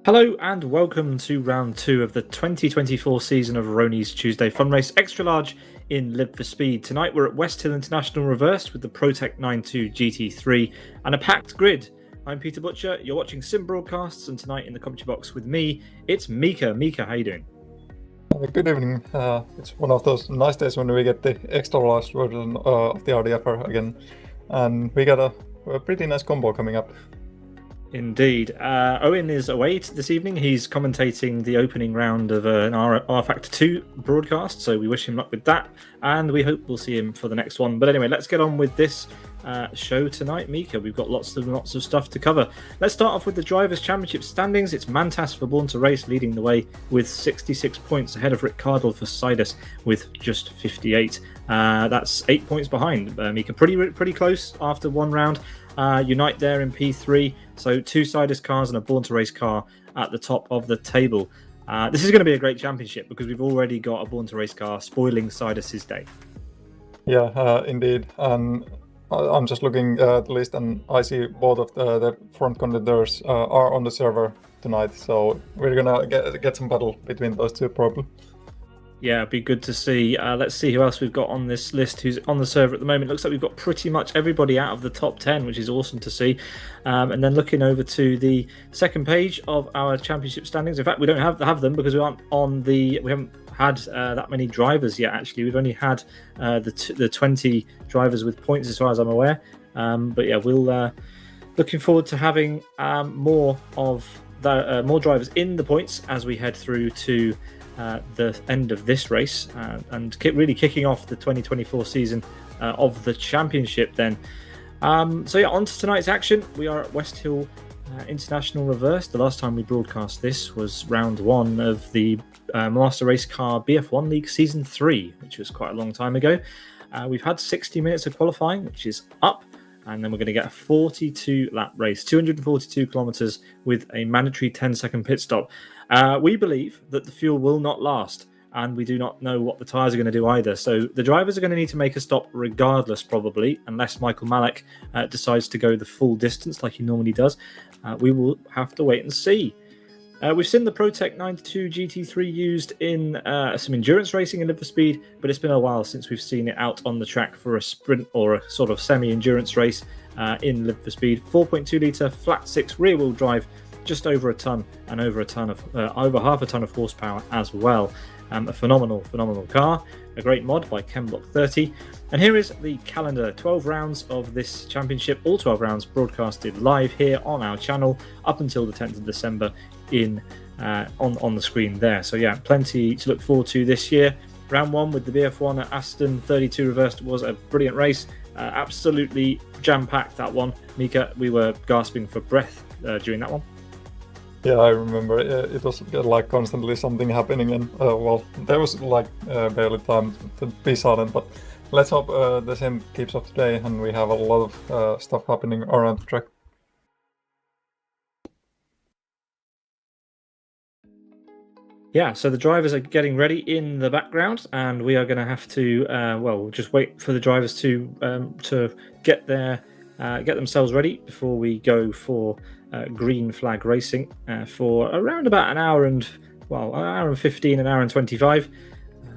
Hello and welcome to round 2 of the 2024 season of Rony's Tuesday Fun Race Extra Large in Live for Speed. Tonight we're at Westhill International Reversed with the ProTech 92 GT3 and a packed grid. I'm Peter Butcher, you're watching Sim Broadcasts, and tonight in the commentary box with me, it's Miika. Miika, how you doing? Good evening. It's one of those nice days when we get the extra large version of the RDFR again, and we got a pretty nice combo coming up. Indeed. Owen is away this evening. He's commentating the opening round of an R Factor 2 broadcast, so we wish him luck with that, and we hope we'll see him for the next one. But anyway, let's get on with this show tonight. Miika, we've got lots of stuff to cover. Let's start off with the Drivers' Championship standings. It's Mantas for Born to Race leading the way with 66 points, ahead of Rick Cardle for Sidus with just 58. That's 8 points behind Miika. Pretty close after one round. Unite there in P3, so two Sidus cars and a Born to Race car at the top of the table. This is going to be a great championship because we've already got a Born to Race car spoiling Sidus's day. Yeah, indeed. And I'm just looking at the list, and I see both of the front contenders are on the server tonight, so we're gonna get some battle between those two probably. Yeah, it'd be good to see. Let's see who else we've got on this list who's on the server at the moment. Looks like we've got pretty much everybody out of the top 10, which is awesome to see. And then looking over to the second page of our championship standings. In fact, we don't have them because we haven't had that many drivers yet. Actually, we've only had the 20 drivers with points as far as I'm aware. But yeah, we'll looking forward to having more drivers in the points as we head through to the end of this race and really kicking off the 2024 season of the championship then. So yeah, on to tonight's action. We are at Westhill International Reverse. The last time we broadcast this was round 1 of the Master Race Car BF1 League Season 3, which was quite a long time ago. We've had 60 minutes of qualifying, which is up, and then we're going to get a 42 lap race, 242 kilometers with a mandatory 10-second pit stop. We believe that the fuel will not last, and we do not know what the tyres are going to do either. So the drivers are going to need to make a stop regardless, probably, unless Michael Malek decides to go the full distance like he normally does. We will have to wait and see. We've seen the ProTech 92 GT3 used in some endurance racing in Live for Speed, but it's been a while since we've seen it out on the track for a sprint or a sort of semi-endurance race in Live for Speed. 4.2 litre flat 6 rear-wheel drive just over a ton and over half a ton of horsepower as well. A phenomenal car, a great mod by ChemBlock30. And here is the calendar: 12 rounds of this championship, all 12 rounds broadcasted live here on our channel up until the 10th of December on the screen there. So yeah, plenty to look forward to this year. Round 1 with the BF1 at Aston 32 reversed was a brilliant race. Absolutely jam-packed, that one. Miika, we were gasping for breath during that one. Yeah, I remember it was like constantly something happening, and well, there was like barely time to be silent, but let's hope the same keeps up today and we have a lot of stuff happening around the track. Yeah, so the drivers are getting ready in the background, and we are going to have to, well, just wait for the drivers to get themselves ready before we go for green flag racing for around about an hour and 15, an hour and 25.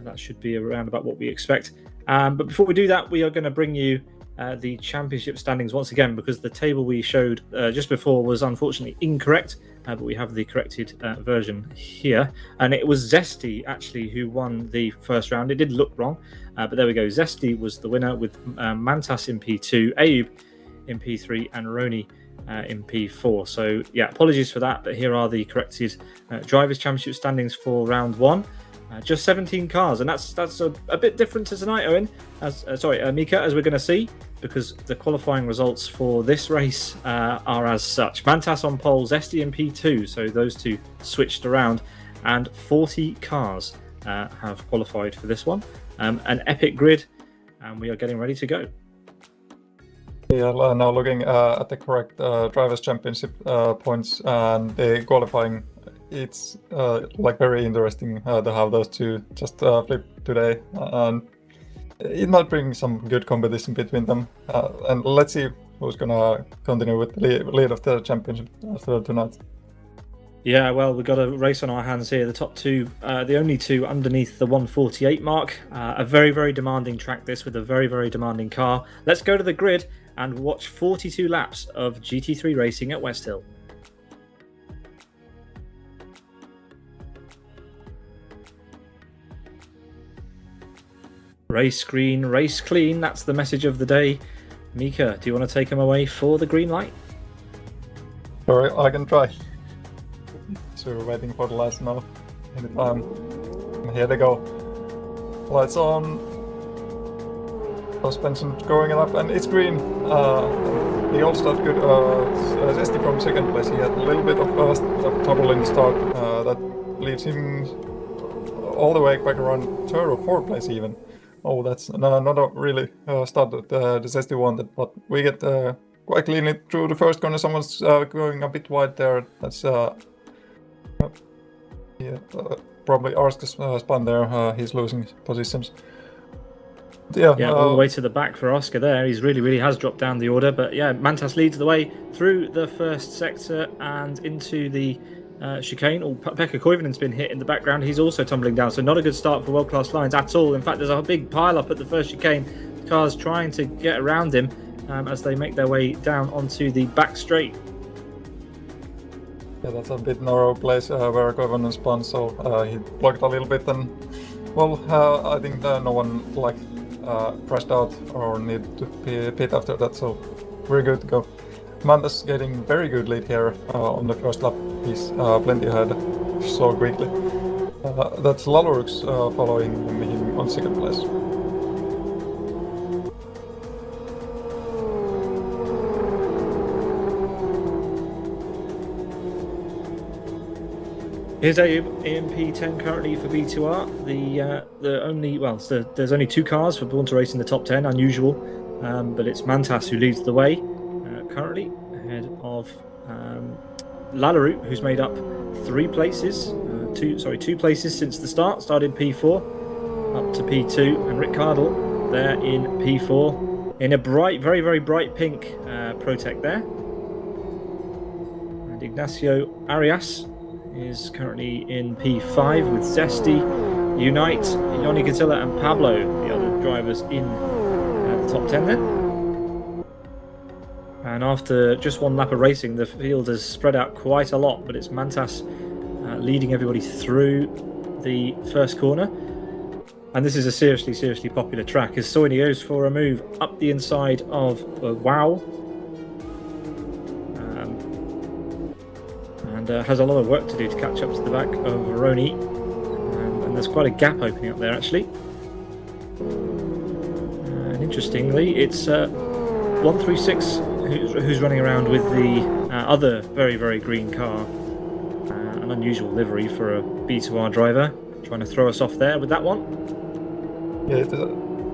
That should be around about what we expect. But before we do that, we are going to bring you the championship standings once again, because the table we showed just before was unfortunately incorrect. But we have the corrected version here, and it was Zesty actually who won the first round. It did look wrong, but there we go. Zesty was the winner with Mantas in P2, Ayub in P3, and Rony in P4. So yeah, apologies for that, but here are the corrected drivers' championship standings for round 1. Just 17 cars, and that's a bit different to tonight, Owen. Miika, as we're going to see, because the qualifying results for this race are as such. Mantas on pole, Zesty in P2, so those two switched around, and 40 cars have qualified for this one. An epic grid, and we are getting ready to go. Yeah, now looking at the correct drivers' championship points and the qualifying. It's like very interesting to have those two just flip today, and it might bring some good competition between them. And let's see who's gonna continue with the lead of the championship after tonight. Yeah, well, we've got a race on our hands here. The top two, the only two underneath the 148 mark. A very, very demanding track this, with a very, very demanding car. Let's go to the grid and watch 42 laps of GT3 racing at Westhill. Race green, race clean. That's the message of the day. Miika, do you want to take him away for the green light? Sorry, I can try. So we're waiting for the lights now. Anytime. Here they go. Lights on. Suspension going up, and it's green. The old start good. Zesty from second place. He had a little bit of trouble in the start. That leaves him all the way back around third or fourth place even. Oh, that's not a really start that the Zesty wanted, but we get quite cleanly through the first corner. Someone's going a bit wide there. That's probably Arska's spun there. He's losing positions. Yeah, all the way to the back for Oscar there. He's really has dropped down the order, but yeah, Mantas leads the way through the first sector and into the chicane. Pekka Koivunen's been hit in the background. He's also tumbling down, so not a good start for World Class Lines at all. In fact, there's a big pile up at the first chicane. The cars trying to get around him as they make their way down onto the back straight. Yeah, that's a bit narrow place where Koivunen spun, so he blocked a little bit, and well, I think no one crashed out or need to pit after that, so we're good to go. Mantas getting very good lead here on the first lap. He's plenty ahead so quickly. That's Lalurux following him on second place. Here's Ayub in P10 currently for B2R. There's only two cars for Born to Race in the top 10, unusual, but it's Mantas who leads the way currently, ahead of Lalurux, who's made up two places since the start. Started P4 up to P2, and Rick Cardle there in P4 in a bright, very, very bright pink Protect there. And Ignacio Arias is currently in P5 with Zesty, Unite, Yoni Catilla and Pablo, the other drivers in the top 10 then. And after just one lap of racing, the field has spread out quite a lot, but it's Mantas leading everybody through the first corner. And this is a seriously popular track as Soini goes for a move up the inside of Wow. And has a lot of work to do to catch up to the back of Rony. And there's quite a gap opening up there, actually. And interestingly, it's 136 who's running around with the other very green car. An unusual livery for a B2R driver. Trying to throw us off there with that one. Yeah,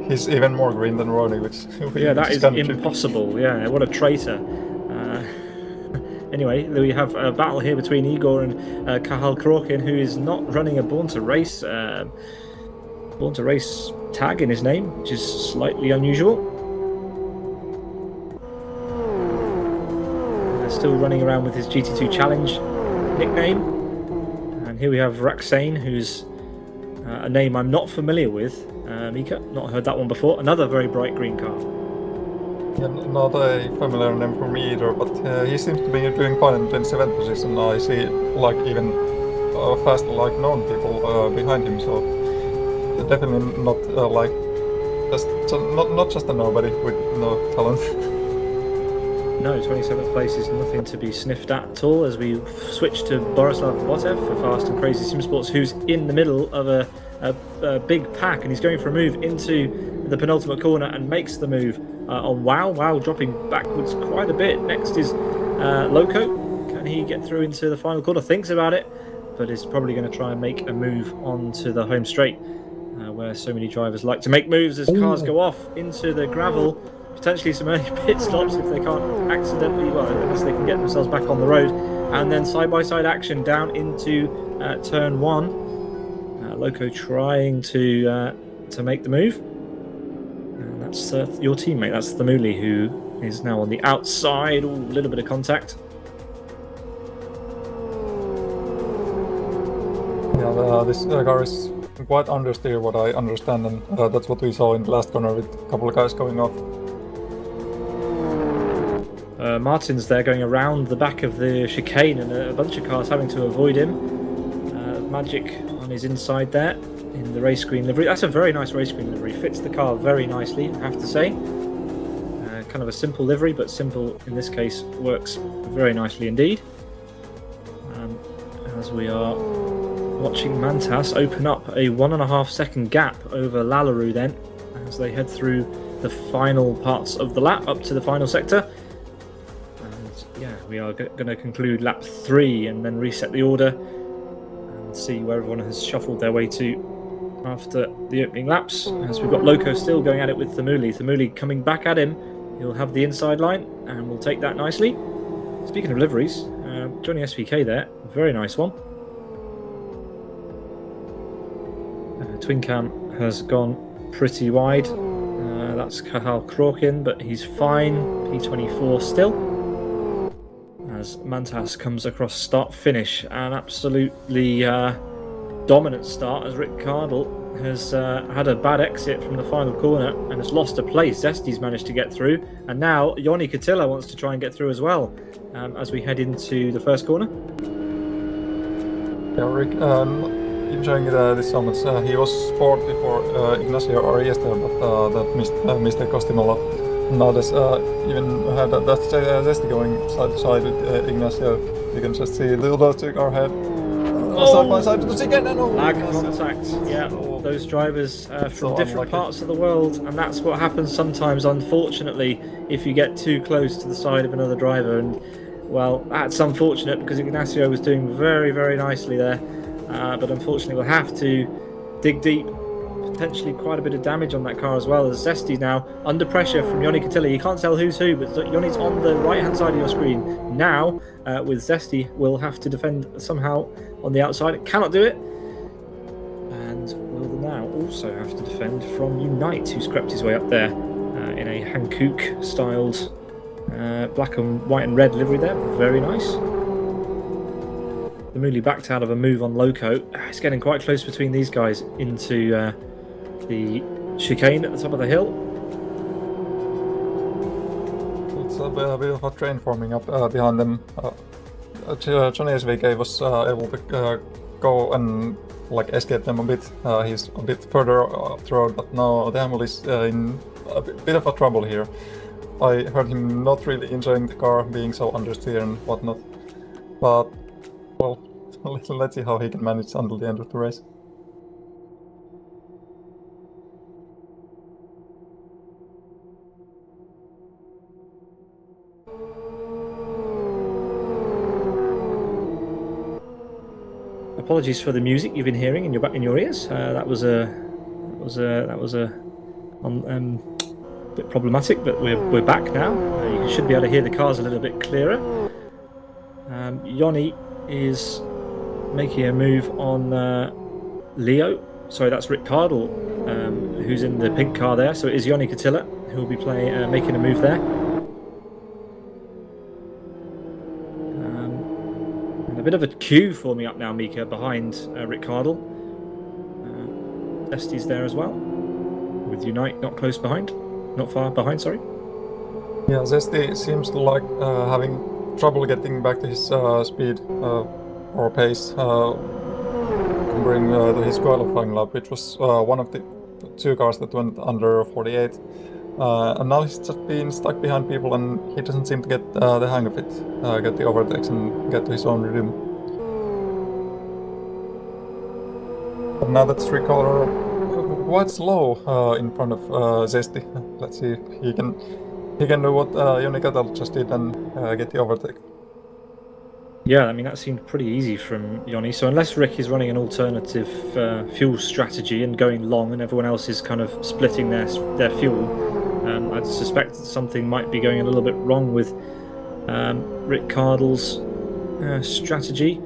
he's even more green than Rony, which yeah, that is impossible. Yeah, what a traitor. Anyway, we have a battle here between Igor and Kahal Krokin, who is not running a Born to Race tag in his name, which is slightly unusual. Still running around with his GT2 Challenge nickname. And here we have Raksane, who's a name I'm not familiar with. Miika, not heard that one before. Another very bright green car. Yeah, not a familiar name for me either, but he seems to be doing fine in 27th position. I see like even fast like known people behind him, so definitely not not just a nobody with no talent. No, 27th place is nothing to be sniffed at all as we switch to Borislav Botev for Fast and Crazy Sim Sports, who's in the middle of a big pack, and he's going for a move into the penultimate corner and makes the move on Wow. Wow dropping backwards quite a bit. Next is Loco. Can he get through into the final corner? Thinks about it, but is probably going to try and make a move onto the home straight, where so many drivers like to make moves as cars go off into the gravel. Potentially some early pit stops if they can't accidentally, well, unless they can get themselves back on the road. And then side-by-side action down into turn 1. Loco trying to make the move. And that's your teammate, that's Thamuli, who is now on the outside. Ooh, a little bit of contact. Yeah, this car is quite understeer, what I understand, and that's what we saw in the last corner with a couple of guys going off. Martin's there going around the back of the chicane, and a bunch of cars having to avoid him. Magic on his inside there in the race green livery. That's a very nice race green livery. Fits the car very nicely, I have to say. Kind of a simple livery, but simple in this case works very nicely indeed. As we are watching Mantas open up a 1.5 second gap over Lallaroo then, as they head through the final parts of the lap up to the final sector. Yeah, we are going to conclude lap 3 and then reset the order and see where everyone has shuffled their way to after the opening laps. As we've got Loco still going at it with Thamuli. Thamuli coming back at him. He'll have the inside line and we'll take that nicely. Speaking of liveries, Johnny SVK there. Very nice one. Twin Cam has gone pretty wide. That's Kahal Krokin, but he's fine. P24 still. As Mantas comes across start-finish, an absolutely dominant start as Rick Cardle has had a bad exit from the final corner and has lost a place. Zesti's managed to get through, and now Joni Katila wants to try and get through as well as we head into the first corner. Yeah, Rick, enjoying this so much. He was fourth before Ignacio or yesterday, but that mistake cost him a lot. Now there's even had that Zesti going side to side with Ignacio. You can just see those two car ahead. Side by side to the second and lag contact. Yeah, those drivers from different parts of the world, and that's what happens sometimes, unfortunately, if you get too close to the side of another driver. And well, that's unfortunate because Ignacio was doing very nicely there, but unfortunately we'll have to dig deep. Potentially quite a bit of damage on that car as well, as Zesti now under pressure from Joni Katila. You can't tell who's who, but Joni's on the right hand side of your screen now, with Zesti will have to defend somehow on the outside. Cannot do it, and will now also have to defend from Unite, who's crept his way up there in a Hankook styled black and white and red livery there. Very nice. The Mooley backed out of a move on Loco. It's getting quite close between these guys into the chicane at the top of the hill. It's a a bit of a train forming up behind them. Johnny SVK was able to go and escape them a bit. He's a bit further up the road, but now the Hamel is in a bit of a trouble here. I heard him not really enjoying the car, being so understeer and whatnot. But, well, let's see how he can manage until the end of the race. Apologies for the music you've been hearing in your ears. That was a bit problematic, but we're back now. You should be able to hear the cars a little bit clearer. Joni is making a move on Leo. Sorry, that's Rick Cardle, who's in the pink car there. So it is Joni Katila who will be making a move there. And a bit of a queue forming up now, Miika, behind Rick Cardle. Zesti's there as well, with Unite not close behind. Not far behind, sorry. Yeah, Zesti seems like having trouble getting back to his speed or pace comparing to his qualifying lap, which was one of the two cars that went under 48. And now he's just been stuck behind people and he doesn't seem to get the hang of it, get the overtakes and get to his own rhythm. But now that's Ricardo quite slow in front of Zesti. Let's see if he can do what Joni Katila just did and get the overtake. Yeah, I mean that seemed pretty easy from Joni. So unless Rick is running an alternative fuel strategy and going long, and everyone else is kind of splitting their fuel, I'd suspect that something might be going a little bit wrong with Rick Cardle's strategy.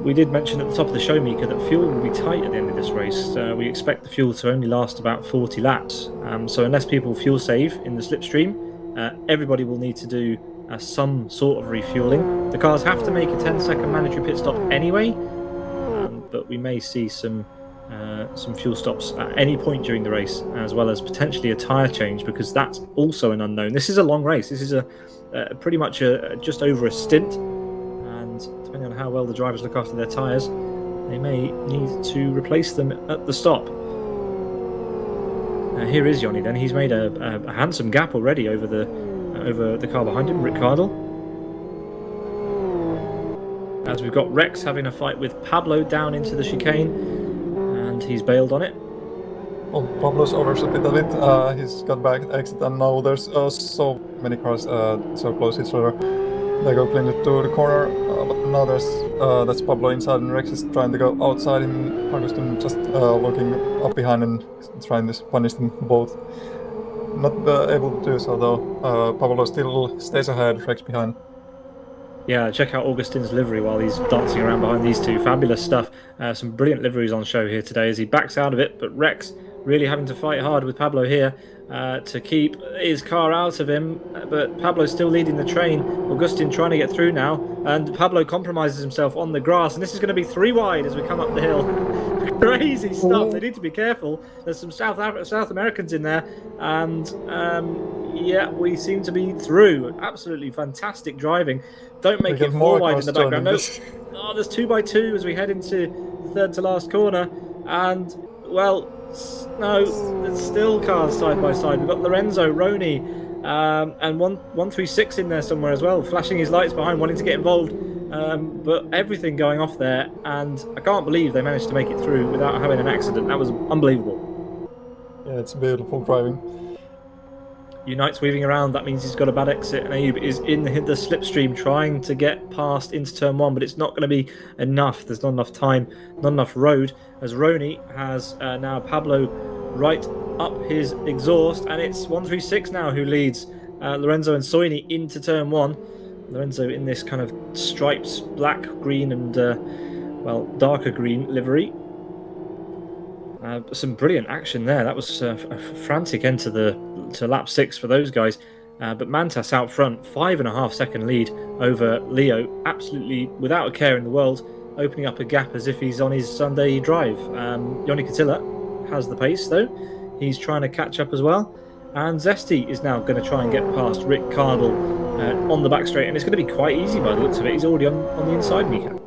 We did mention at the top of the show, Miika, that fuel will be tight at the end of this race. We expect the fuel to only last about 40 laps. So unless people fuel save in the slipstream, everybody will need to do some sort of refueling. The cars have to make a 10-second mandatory pit stop anyway, but we may see some fuel stops at any point during the race, as well as potentially a tyre change, because that's also an unknown. This is a long race. This is pretty much just over a stint. Depending on how well the drivers look after their tyres, they may need to replace them at the stop. Here is Joni then. He's made a handsome gap already over the car behind him, Rick Cardle. As we've got Rex having a fight with Pablo down into the chicane, and he's bailed on it. Well, Pablo's overshot it a bit. He's got back at exit, and now there's so many cars so close to each other. They go clean it to the corner, but now that's Pablo inside and Rex is trying to go outside and Augustin just looking up behind and trying to punish them both. Not able to do so though. Pablo still stays ahead, Rex behind. Yeah, check out Augustin's livery while he's dancing around behind these two. Fabulous stuff. Some brilliant liveries on show here today as he backs out of it, but Rex really having to fight hard with Pablo here to keep his car out of him, but Pablo's still leading the train. Augustin trying to get through now, and Pablo compromises himself on the grass, and this is going to be 3 wide as we come up the hill. Crazy stuff. They need to be careful. There's some South Americans in there, and yeah, we seem to be through. Absolutely fantastic driving. Don't make it 4 wide in the background. No. Oh, there's 2x2 as we head into third to last corner, and well, no, there's still cars side by side. We've got Lorenzo, Rony, and 136 in there somewhere as well, flashing his lights behind, wanting to get involved. But everything going off there, and I can't believe they managed to make it through without having an accident. That was unbelievable. Yeah, it's beautiful driving. Unite's weaving around. That means he's got a bad exit, and Abe is in the slipstream trying to get past into turn 1, but it's not going to be enough. There's not enough time, not enough road, as Rony has now Pablo right up his exhaust, and it's 136 now who leads Lorenzo and Soini into turn 1. Lorenzo in this kind of striped black, green and well, darker green livery. Some brilliant action there. That was a frantic end to lap 6 for those guys. But Mantas out front, 5.5 second lead over Leo, absolutely without a care in the world, opening up a gap as if he's on his Sunday drive. Joni Katila has the pace though. He's trying to catch up as well. And Zesty is now going to try and get past Rick Cardle on the back straight, and it's going to be quite easy by the looks of it. He's already on the inside, Miika.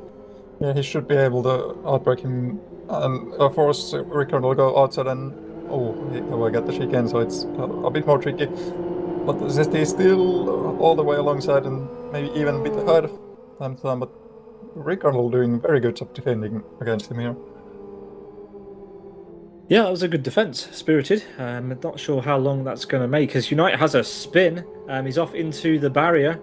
Yeah, he should be able to outbreak him and force Rickard will go outside and he will get the chicane, so it's a bit more tricky. But Zesty is still all the way alongside and maybe even a bit ahead time to time, but Rickard will doing very good job defending against him here. Yeah, that was a good defense, Spirited. Not sure how long that's going to make, as Unite has a spin. He's off into the barrier.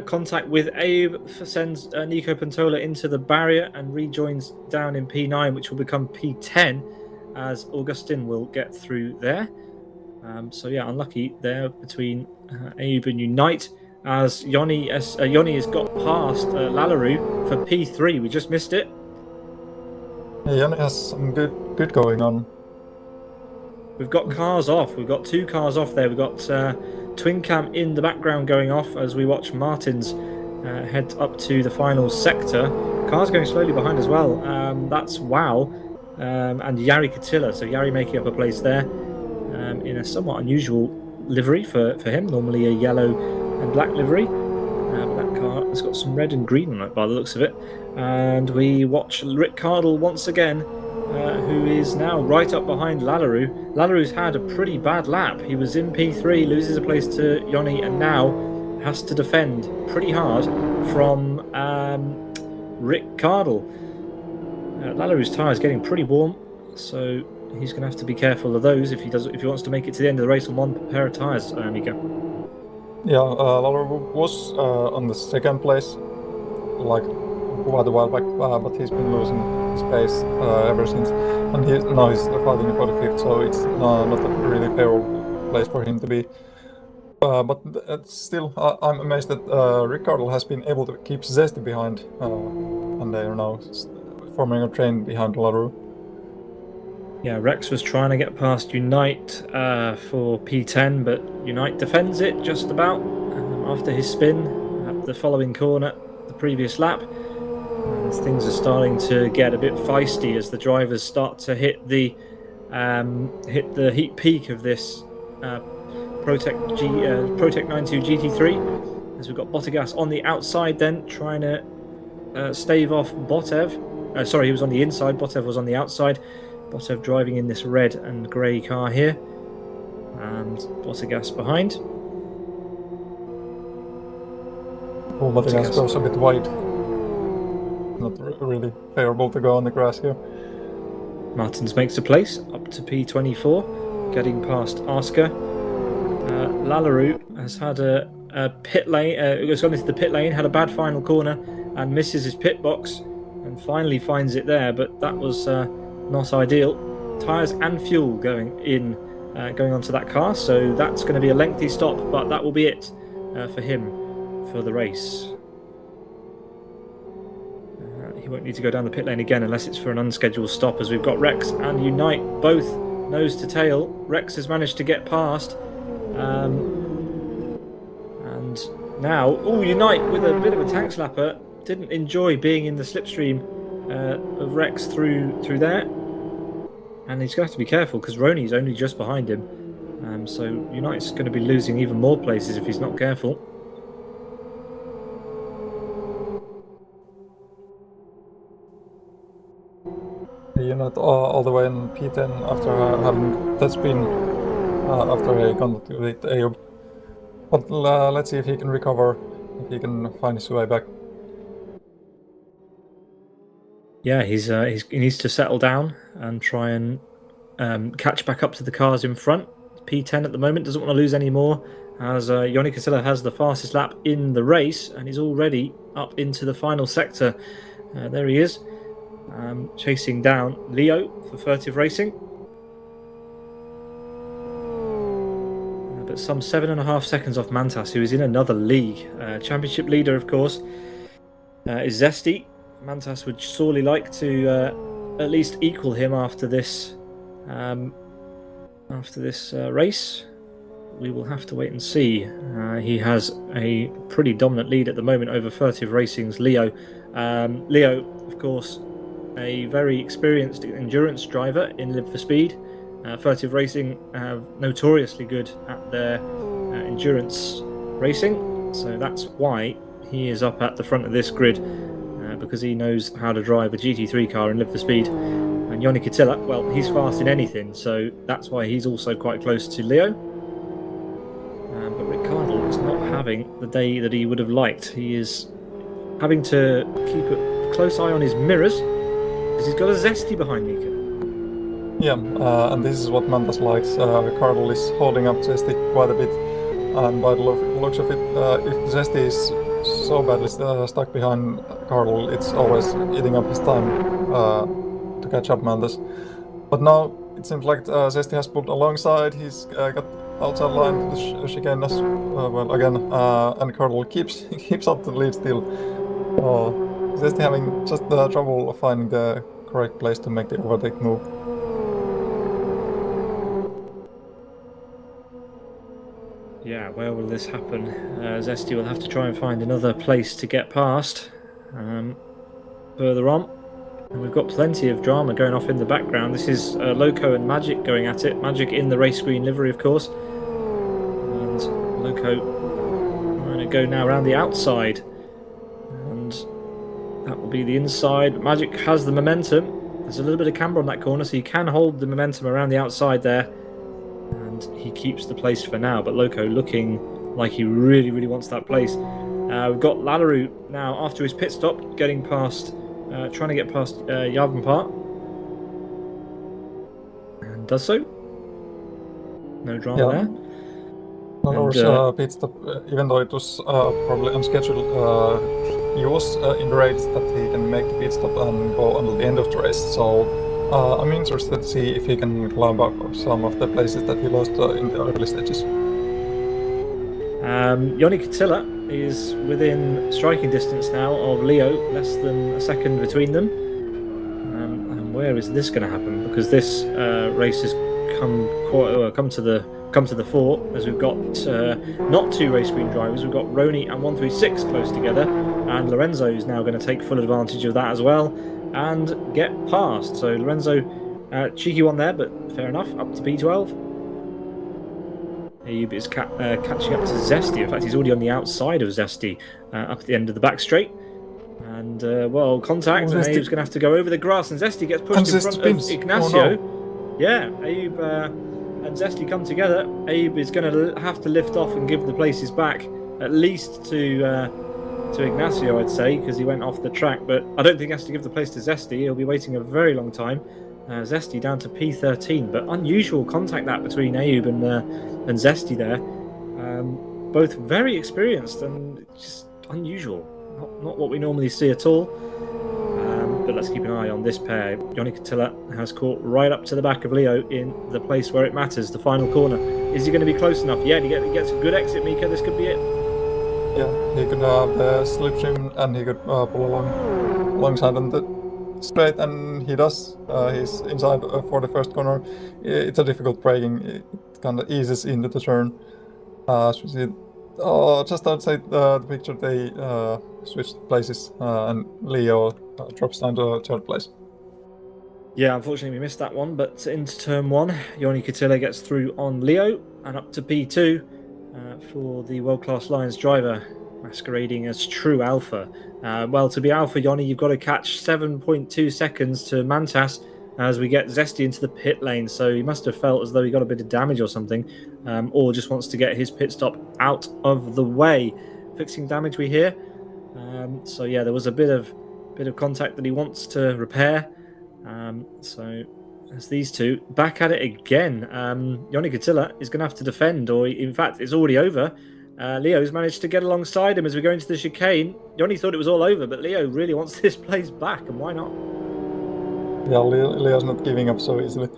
Contact with Abe sends Nico Pantola into the barrier and rejoins down in P9, which will become P10, as Augustin will get through there. So yeah, unlucky there between Abe and Unite, as Yoni has got past Lallaroo for P3. We just missed it. Yeah, Yoni has some good going on. We've got cars off. We've got 2 cars off there. We've got Twin Cam in the background going off as we watch Martins head up to the final sector. Cars going slowly behind as well. That's Wow and Yari Katilla. So Yari making up a place there in a somewhat unusual livery for him. Normally a yellow and black livery. But that car has got some red and green on it by the looks of it. And we watch Rick Cardle once again, who is now right up behind Lallaroo. Lallaroo's had a pretty bad lap. He was in P3, loses a place to Yoni, and now has to defend pretty hard from Rick Cardle. Lallaroo's tyre is getting pretty warm, so he's going to have to be careful of those if he wants to make it to the end of the race on one pair of tyres, Miika. Yeah, Lallaroo was on the second place, like quite a while back, but he's been losing his pace ever since, and now he's fighting for the 5th, so it's not a really fair place for him to be. But still, I'm amazed that Ricardo has been able to keep Zesty behind, and they are now forming a train behind Lallaroo. Yeah, Rex was trying to get past Unite for P10, but Unite defends it just about after his spin at the following corner the previous lap. And things are starting to get a bit feisty as the drivers start to hit the heat peak of this Protec 92 GT3. As we've got Bottas on the outside, then trying to stave off Botev. Sorry, he was on the inside. Botev was on the outside. Botev driving in this red and grey car here, and Bottas behind. Oh, Bottas goes a bit wide. Not really favourable to go on the grass here. Martins makes a place up to P24, getting past Asker. Lallaroo has had a pit lane, has gone into the pit lane, had a bad final corner and misses his pit box, and finally finds it there, but that was not ideal. Tyres and fuel going onto that car, so that's going to be a lengthy stop, but that will be it for him for the race. He won't need to go down the pit lane again unless it's for an unscheduled stop, as we've got Rex and Unite both nose to tail. Rex has managed to get past, and now Unite with a bit of a tank slapper. Didn't enjoy being in the slipstream of Rex through there, and he's going to have to be careful because Rony's only just behind him, so Unite's going to be losing even more places if he's not careful. Unite all the way in P10 after having that spin after a contact with Ayob. But let's see if he can recover, if he can find his way back. Yeah, he needs to settle down and try and catch back up to the cars in front. P10 at the moment, doesn't want to lose any more, as Joni Casella has the fastest lap in the race and is already up into the final sector. There he is, chasing down Leo for Furtive Racing. But some 7.5 seconds off Mantas, who is in another league. Championship leader, of course, is Zesty. Mantas would sorely like to at least equal him after this race. We will have to wait and see. He has a pretty dominant lead at the moment over Furtive Racing's Leo. Leo, of course, a very experienced endurance driver in Live for Speed. Furtive Racing notoriously good at their endurance racing, so that's why he is up at the front of this grid, because he knows how to drive a GT3 car and live the speed. And Joni Katila, well, he's fast in anything, so that's why he's also quite close to Leo. But Ricciardo is not having the day that he would have liked. He is having to keep a close eye on his mirrors because he's got a Zesty behind Miika. Yeah, and this is what Mantas likes. Ricciardo is holding up Zesty quite a bit, and by the looks of it, if Zesty is so badly stuck behind Carl, it's always eating up his time to catch up Mantas. But now it seems like Zesty has pulled alongside. He's got outside line to the chicane as well again, and Carl keeps up the lead still. Zesty having just trouble finding the correct place to make the overtake move. Yeah, where will this happen? Zesty will have to try and find another place to get past further on. And we've got plenty of drama going off in the background. This is Loco and Magic going at it. Magic in the race green livery, of course. And Loco going to go now around the outside. And that will be the inside. Magic has the momentum. There's a little bit of camber on that corner, so he can hold the momentum around the outside there. And he keeps the place for now, but Loco looking like he really, really wants that place. We've got Lallaroo now after his pit stop, getting past, trying to get past Javanpart, and does so. No drama there. Lallaroo's pit stop, even though it was probably unscheduled, he was in the race that he can make the pit stop and go until the end of the race. So I'm interested to see if he can climb up some of the places that he lost in the early stages. Joni Katila is within striking distance now of Leo, less than a second between them. And where is this going to happen? Because this race has come to the fore, as we've got not two race green drivers. We've got Rony and 136 close together, and Lorenzo is now going to take full advantage of that as well and get past. So Lorenzo, cheeky one there, but fair enough, up to P12. Abe is catching up to Zesty. In fact, he's already on the outside of Zesty, up at the end of the back straight. And, contact, and Abe's going to have to go over the grass, and Zesty gets pushed in front of Ignacio. Oh, no. Yeah, Abe and Zesty come together. Abe is going to have to lift off and give the places back, at least to Ignacio, I'd say, because he went off the track, but I don't think he has to give the place to Zesty. He'll be waiting a very long time. Zesty down to P13, but unusual contact that between Ayub and Zesty there. Both very experienced and just unusual. Not what we normally see at all. But let's keep an eye on this pair. Joni Katila has caught right up to the back of Leo in the place where it matters, the final corner. Is he going to be close enough? Yeah, he gets a good exit, Miika. This could be it. Yeah, he could have the slipstream and he could pull alongside on the straight, and he does. He's inside for the first corner. It's a difficult braking. It kind of eases into the turn. As we see, just outside the picture, they switched places, and Leo drops down to third place. Yeah, unfortunately we missed that one, but into turn one, Joni Katila gets through on Leo and up to P2 for the world-class Lions driver, masquerading as true alpha. Well, to be alpha, Joni, you've got to catch 7.2 seconds to Mantas as we get Zesty into the pit lane, so he must have felt as though he got a bit of damage or something, or just wants to get his pit stop out of the way. Fixing damage, we hear. So yeah, there was a bit of contact that he wants to repair. So as these two back at it again, Joni Katila is going to have to defend, or in fact it's already over. Leo's managed to get alongside him as we go into the chicane. Joni thought it was all over, but Leo really wants this place back, and why not? Yeah, Leo's not giving up so easily.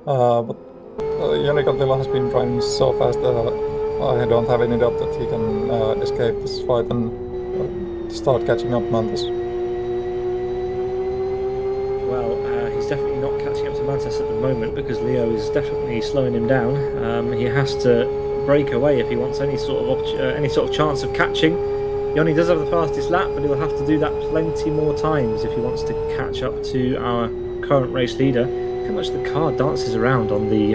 But Joni Katila has been driving so fast that I don't have any doubt that he can escape this fight and start catching up Mantas. Well, he's definitely not catching up to Mantas at the moment because Leo is definitely slowing him down. He has to break away if he wants any sort of chance of catching. Joni does have the fastest lap, but he'll have to do that plenty more times if he wants to catch up to our current race leader. how much the car dances around on the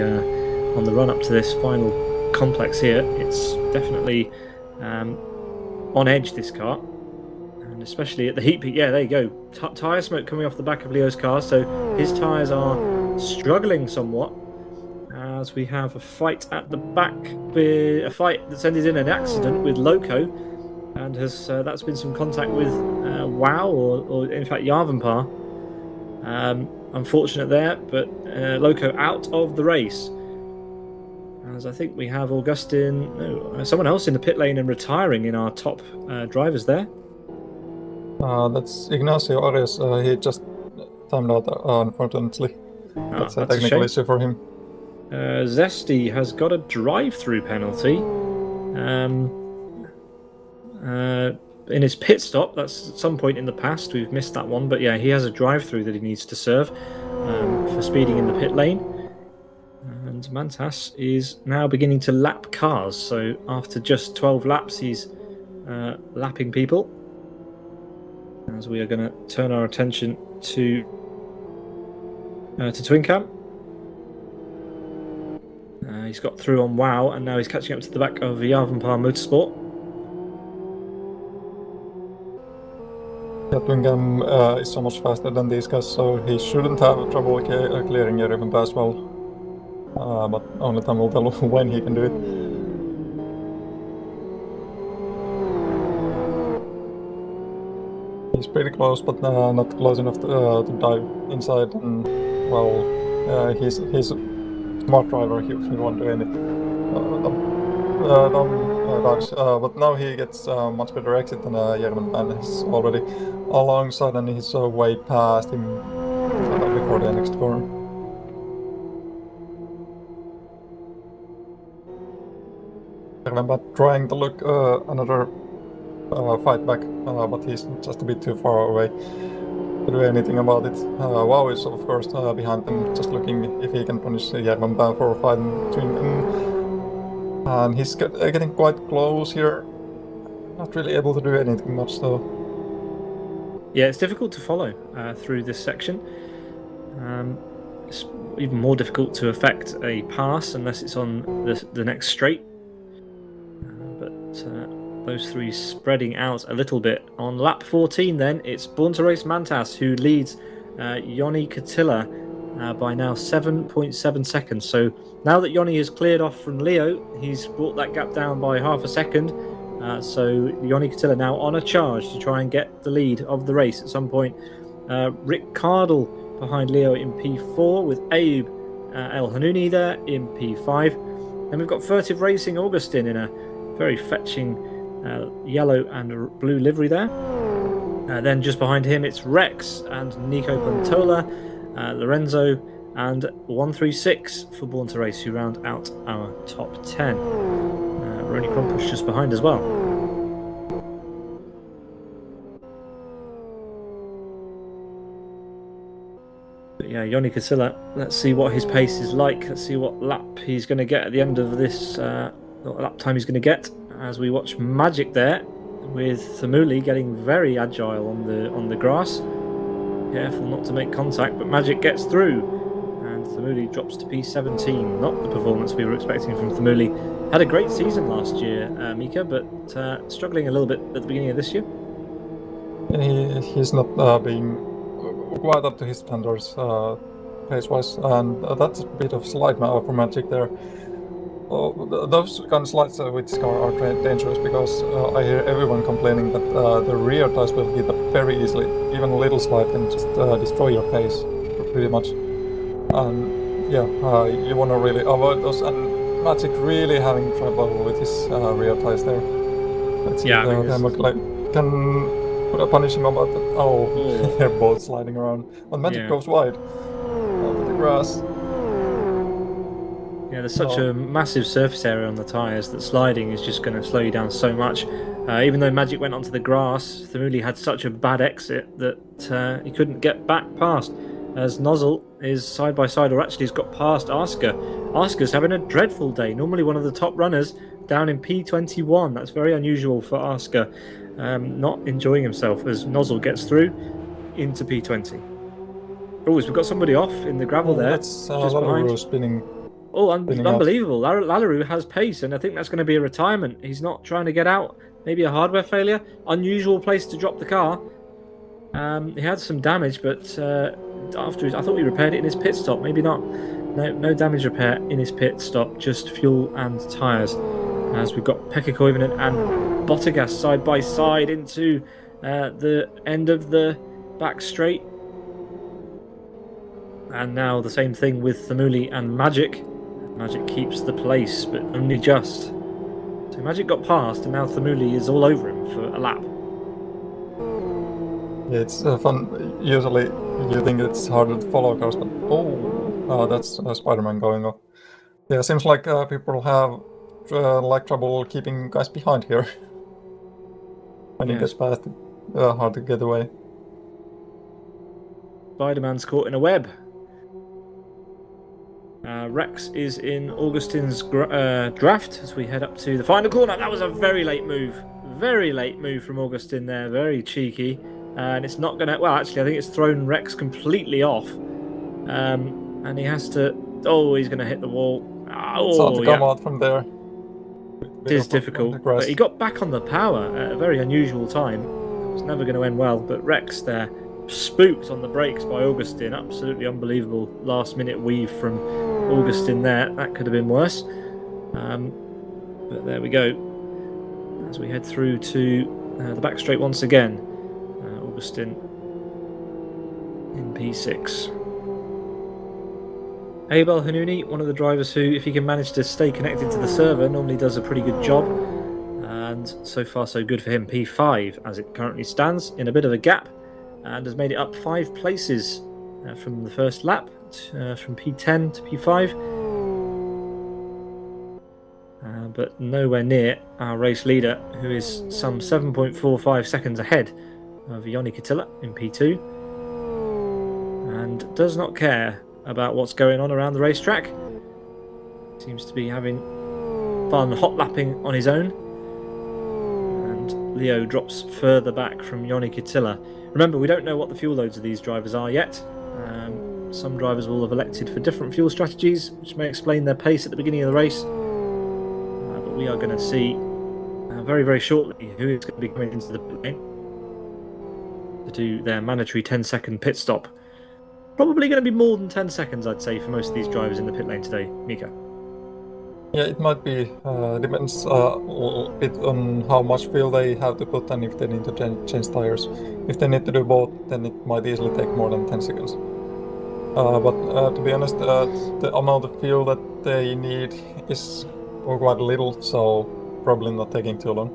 run up to this final complex here. It's definitely on edge, this car, and especially at the heat peak. Yeah, there you go. Tyre smoke coming off the back of Leo's car, so his tyres are struggling somewhat. As we have a fight at the back, a fight that's ended in an accident with Loco, and that's been some contact with Wow, or in fact Yarvenpar. Unfortunate there, but Loco out of the race. As I think we have someone else in the pit lane and retiring in our top drivers there. That's Ignacio Arias. He just timed out, unfortunately. That's a technical issue for him. Zesty has got a drive-through penalty in his pit stop. That's at some point in the past. We've missed that one, but yeah, he has a drive-through that he needs to serve for speeding in the pit lane. And Mantas is now beginning to lap cars. So after just 12 laps, he's lapping people. As we are going to turn our attention to Twincam. He's got through on Wow, and now he's catching up to the back of Yarvenpar Motorsport. Yeah, Twincam is so much faster than these guys, so he shouldn't have trouble clearing Yarvenpar as well. But only time will tell when he can do it. He's pretty close, but not close enough to dive inside. And well, he's a smart driver. He won't do any dives. But now he gets much better exit than Yarvenpar. He's already alongside, and he's way past him before the next corner. Yarvenpar trying to look another fight back, but he's just a bit too far away to do anything about it. Wow is of course behind them, just looking if he can punish Yarvenpar for a fight between them. And he's getting quite close here. Not really able to do anything much though. Yeah, it's difficult to follow through this section. It's even more difficult to affect a pass unless it's on the next straight. Those three spreading out a little bit. On lap 14 then, it's Born to Race Mantas who leads Joni Katila by now 7.7 seconds. So now that Joni has cleared off from Leo, he's brought that gap down by half a second. So Joni Katila now on a charge to try and get the lead of the race at some point. Rick Cardle behind Leo in P4 with Abe El Hanouni there in P5. And we've got Furtive Racing Augustin in a very fetching yellow and blue livery there. Then just behind him it's Rex and Nico Pantola, Lorenzo and 136 for Born to Race, who round out our top 10. Rony Krompush just behind as well. But yeah, Joni Kasilla, let's see what his pace is like. Let's see what lap he's going to get at the end of this, what lap time he's going to get, as we watch Magic there with Thamuli getting very agile on the grass. Careful not to make contact, but Magic gets through, and Thamuli drops to P17. Not the performance we were expecting from Thamuli. Had a great season last year, Miika, but struggling a little bit at the beginning of this year. He's not being quite up to his standards pace-wise, and that's a bit of slide for Magic there. Those kind of slides with this car are dangerous, because I hear everyone complaining that the rear tires will hit up very easily. Even a little slide can just destroy your pace, pretty much. And yeah, you want to really avoid those. And Magic really having trouble with his rear tires there. Let's see if can punish him about that. Oh, they're both sliding around. When Magic goes wide onto the grass. Yeah, there's such a massive surface area on the tyres that sliding is just going to slow you down so much. Even though Magic went onto the grass, Thamuli had such a bad exit that he couldn't get back past. As Nozzle is side by side, or actually has got past Asker. Asker's having a dreadful day. Normally one of the top runners, down in P21. That's very unusual for Asker. Not enjoying himself as Nozzle gets through into P20. Oh, we've got somebody off in the gravel there. That's just behind. Lallaroo spinning. Oh, spinning unbelievable. Lallaroo has pace, and I think that's going to be a retirement. He's not trying to get out. Maybe a hardware failure. Unusual place to drop the car. He had some damage, but afterwards, I thought he repaired it in his pit stop. Maybe not. No damage repair in his pit stop, just fuel and tyres. As we've got Pekka Koivunen and Bottas side by side into the end of the back straight. And now the same thing with Thamuli and Magic. Magic keeps the place, but only just. So Magic got past, and now Thamuli is all over him for a lap. Yeah, it's fun. Usually you think it's harder to follow cars, but that's Spider-Man going off. Yeah, it seems like people have trouble keeping guys behind here. When he gets past, hard to get away. Spider-Man's caught in a web. Rex is in Augustin's draft as we head up to the final corner. That was a very late move. Very late move from Augustin there. Very cheeky. And it's not going to... Well, actually, I think it's thrown Rex completely off. And he has to... Oh, he's going to hit the wall. It's hard to come out from there. It is difficult. But he got back on the power at a very unusual time. It was never going to end well. But Rex there, spooked on the brakes by Augustin. Absolutely unbelievable last-minute weave from Augustin there. That could have been worse. But there we go. As we head through to the back straight once again. Augustin in P6. Abel Hanuni, one of the drivers who, if he can manage to stay connected to the server, normally does a pretty good job. And so far so good for him. P5 as it currently stands, in a bit of a gap, and has made it up 5 places from the first lap, from P10 to P5. But nowhere near our race leader, who is some 7.45 seconds ahead of Joni Kitila in P2, and does not care about what's going on around the racetrack. Seems to be having fun hot lapping on his own, and Leo drops further back from Joni Kitila. Remember, we don't know what the fuel loads of these drivers are yet. Some drivers will have elected for different fuel strategies, which may explain their pace at the beginning of the race. But we are going to see very, very shortly who is going to be coming into the pit lane to do their mandatory 10-second pit stop. Probably going to be more than 10 seconds, I'd say, for most of these drivers in the pit lane today. Miika. Yeah, it might be. Depends a bit on how much fuel they have to put and if they need to change tires. If they need to do both, then it might easily take more than 10 seconds. But to be honest, the amount of fuel that they need is quite little, so probably not taking too long.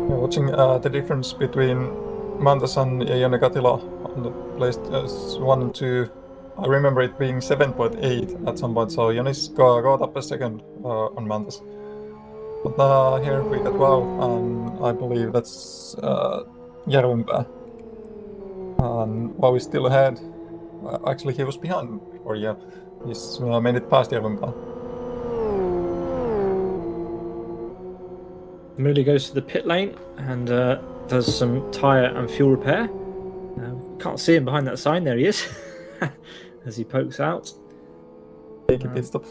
Watching the difference between Mantas and Joni Kitila on the place 1 and 2, I remember it being 7.8 at some point, so Joni's got up a second on Mantas. But here we got Wow, and I believe that's Järvenpää. And Wow is still ahead. Actually, he was behind before, yeah. He's made it past Järvenpää. Moody goes to the pit lane and does some tyre and fuel repair. Can't see him behind that sign. There he is, as he pokes out. Take a pit stop.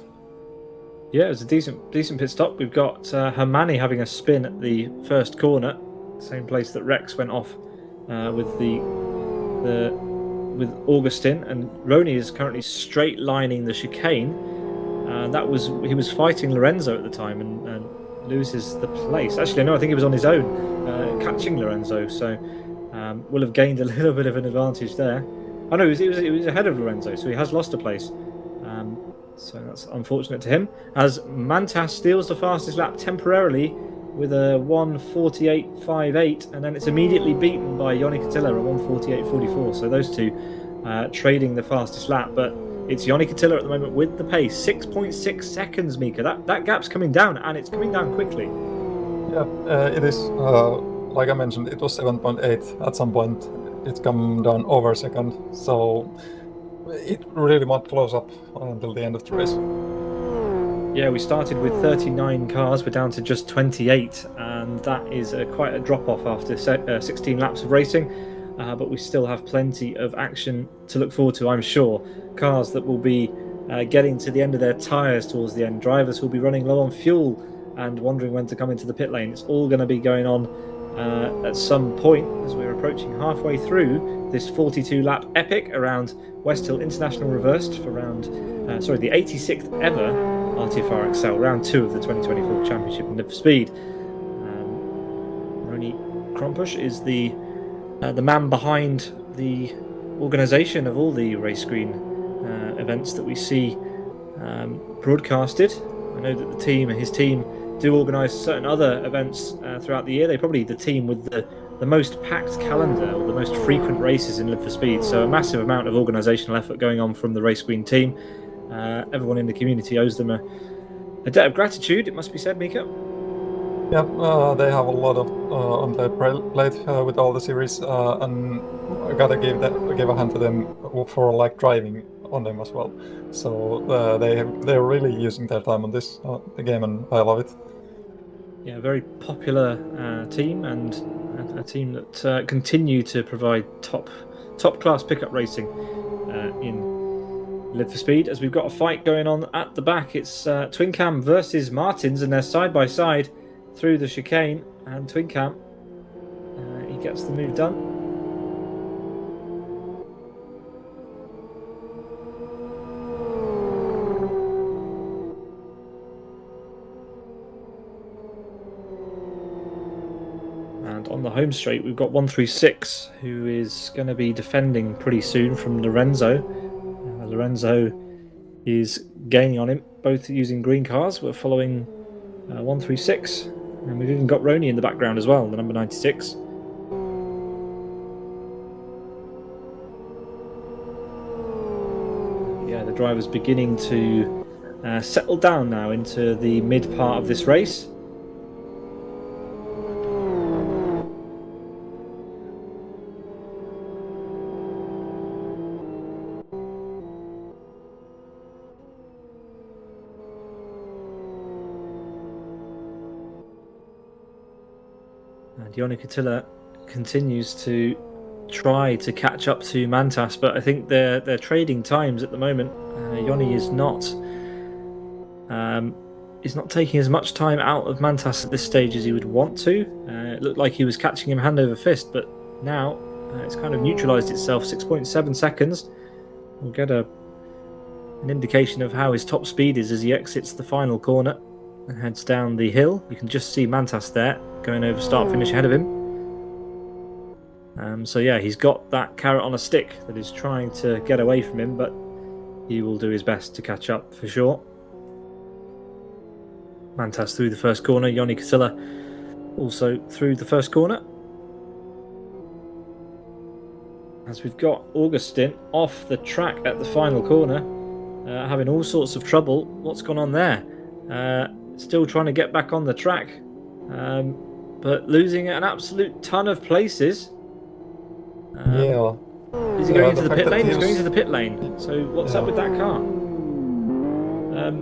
Yeah, it was a decent pit stop. We've got Hermani having a spin at the first corner, same place that Rex went off with Augustin, and Rony is currently straight lining the chicane. He was fighting Lorenzo at the time and loses the place. Actually, no, I think he was on his own, catching Lorenzo, so will have gained a little bit of an advantage there. Oh no, he was ahead of Lorenzo, so he has lost a place. So that's unfortunate to him. As Mantas steals the fastest lap temporarily with a 1:48.58, and then it's immediately beaten by Joni Kitila at 1:48.44. So those two trading the fastest lap, but it's Joni Kitila at the moment with the pace. 6.6 seconds, Miika. That gap's coming down, and it's coming down quickly. Yeah, it is. Like I mentioned, it was 7.8 at some point. It's come down over a second, so it really won't close up until the end of the race. Yeah, we started with 39 cars. We're down to just 28, and that is quite a drop-off after 16 laps of racing. But we still have plenty of action to look forward to, I'm sure. Cars that will be getting to the end of their tyres towards the end. Drivers who will be running low on fuel and wondering when to come into the pit lane. It's all going to be going on at some point as we're approaching halfway through this 42-lap epic around Westhill International Reversed for the 86th ever RTFR Excel, round 2 of the 2024 Championship in Live for Speed. Rony Krompusch is the man behind the organisation of all the race screen events that we see broadcasted. I know that his team, do organise certain other events throughout the year. They're probably the team with the most packed calendar or the most frequent races in Live for Speed. So a massive amount of organisational effort going on from the race screen team. Everyone in the community owes them a debt of gratitude, it must be said, Miika. Yeah, they have a lot of on their plate with all the series, and I gotta give a hand to them for like driving on them as well. So they're really using their time on this the game, and I love it. Yeah, very popular team, and a team that continue to provide top class pickup racing in Live for Speed. As we've got a fight going on at the back, it's Twin Cam versus Martins, and they're side by side through the chicane, and Twin Cam he gets the move done. And on the home straight, we've got 136, who is going to be defending pretty soon from Lorenzo. Lorenzo is gaining on him, both using green cars. We're following 136, and we've even got Rony in the background as well, the number 96. Yeah, the driver's beginning to settle down now into the mid part of this race. Joni Katila continues to try to catch up to Mantas, but I think they're trading times at the moment. Joni is not taking as much time out of Mantas at this stage as he would want to. It looked like he was catching him hand over fist, but now it's kind of neutralised itself. 6.7 seconds. We'll get an indication of how his top speed is as he exits the final corner and heads down the hill. You can just see Mantas there going over start finish ahead of him. So yeah, he's got that carrot on a stick that is trying to get away from him, but he will do his best to catch up for sure. Mantas through the first corner, Joni Katila also through the first corner. As we've got Augustin off the track at the final corner, having all sorts of trouble. What's gone on there? Still trying to get back on the track, but losing an absolute ton of places. Yeah. Is he going into the pit lane? He's going to the pit lane. So what's up with that car?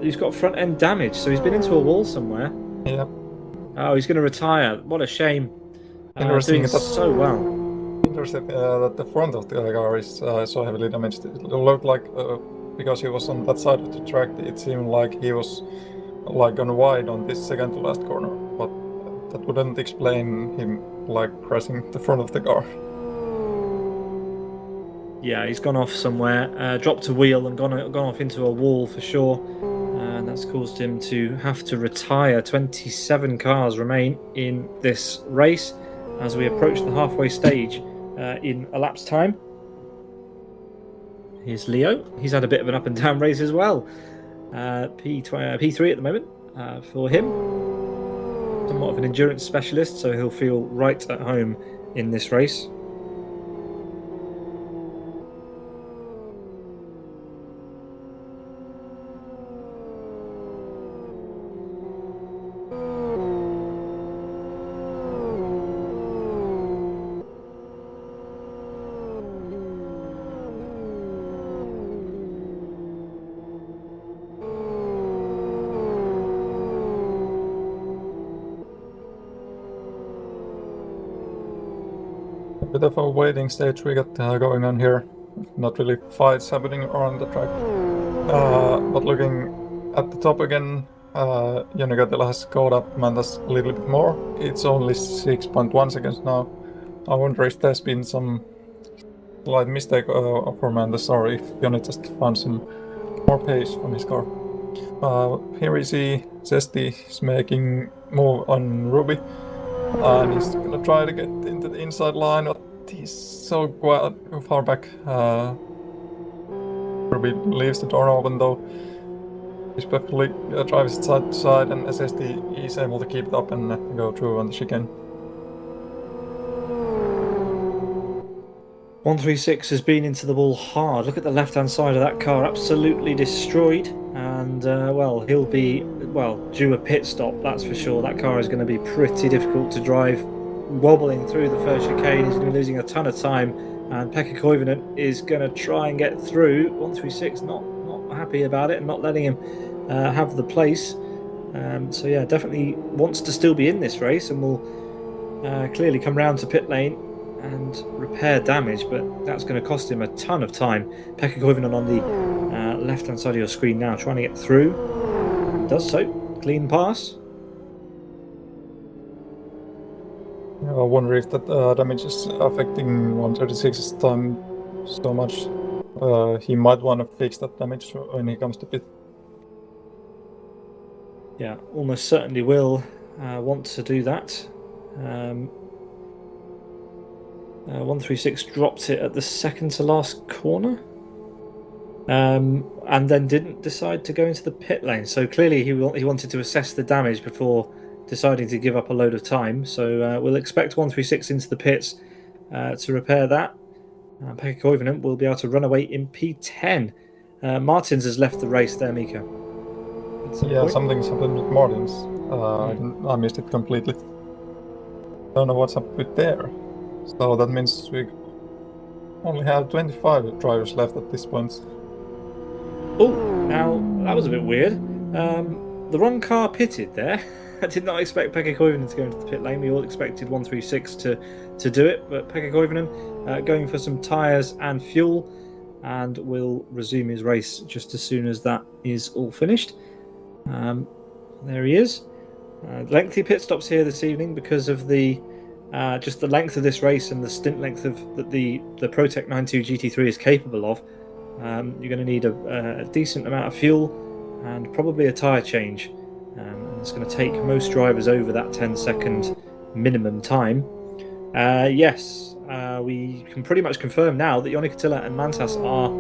He's got front end damage, so he's been into a wall somewhere. Yeah. Oh, he's going to retire. What a shame. Interesting. Doing so well. Interesting that the front of the car is so heavily damaged. It looked like because he was on that side of the track, it seemed like he was like on wide on this second to last corner, but that wouldn't explain him like crashing the front of the car. Yeah, he's gone off somewhere, dropped a wheel and gone off into a wall for sure, and that's caused him to have to retire. 27 cars remain in this race as we approach the halfway stage in a lap's time. Here's Leo. He's had a bit of an up and down race as well. P3 at the moment for him. Somewhat of an endurance specialist, so he'll feel right at home in this race. A bit of a waiting stage we got going on here. Not really fights happening around the track. But looking at the top again, Joni Katila has caught up Mantas a little bit more. It's only 6.1 seconds now. I wonder if there's been some slight mistake for Mantas, or if Joni just found some more pace from his car. Here we see Zesty is making move on Ruby, and he's gonna try to get into the inside line, but he's so far back. Ruby leaves the door open though. He's perfectly drives it side to side, and SSD is able to keep it up and go through on the chicane. 136 has been into the wall hard. Look at the left-hand side of that car, absolutely destroyed. And, well, he'll be, due a pit stop, that's for sure. That car is going to be pretty difficult to drive. Wobbling through the first chicane, he's going to be losing a ton of time. And Pekka Koivunen is going to try and get through. 136 not happy about it and not letting him have the place. So, yeah, definitely wants to still be in this race and will clearly come round to pit lane and repair damage, but that's going to cost him a ton of time. Pekka Koivunen on the left-hand side of your screen now, trying to get through, and does so. Clean pass. I wonder if that damage is affecting 136's time so much. He might want to fix that damage when he comes to pit. Yeah, almost certainly will want to do that. 136 dropped it at the second to last corner, and then didn't decide to go into the pit lane. So clearly he wanted to assess the damage before deciding to give up a load of time. So we'll expect 136 into the pits to repair that. Pekka Koivunen will be able to run away in P10. Martins has left the race there, Miika. Yeah, something's happened with Martins. I missed it completely. Don't know what's up with there. So that means we only have 25 drivers left at this point. Oh, now that was a bit weird. The wrong car pitted there. I did not expect Pekka Koivunen to go into the pit lane. We all expected 136 to do it, but Pekka Koivunen going for some tyres and fuel, and will resume his race just as soon as that is all finished. There he is. Lengthy pit stops here this evening because of the just the length of this race and the stint length of that the ProTech 92 GT3 is capable of. You're going to need a decent amount of fuel and probably a tyre change. And it's going to take most drivers over that 10-second minimum time. Yes, we can pretty much confirm now that Joni Katila and Mantas are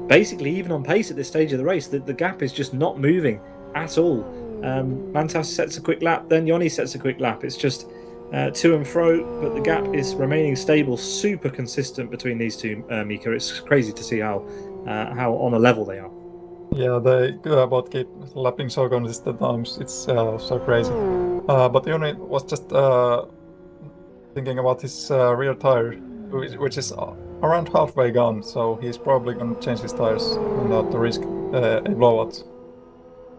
basically even on pace at this stage of the race. The gap is just not moving at all. Mantas sets a quick lap, then Joni sets a quick lap. It's just to and fro, but the gap is remaining stable, super consistent between these two, Miika. It's crazy to see how on a level they are. Yeah, they both keep lapping so consistent times. It's so crazy. But Joni was just thinking about his rear tire, which is around halfway gone, so he's probably going to change his tires not to risk a blowout.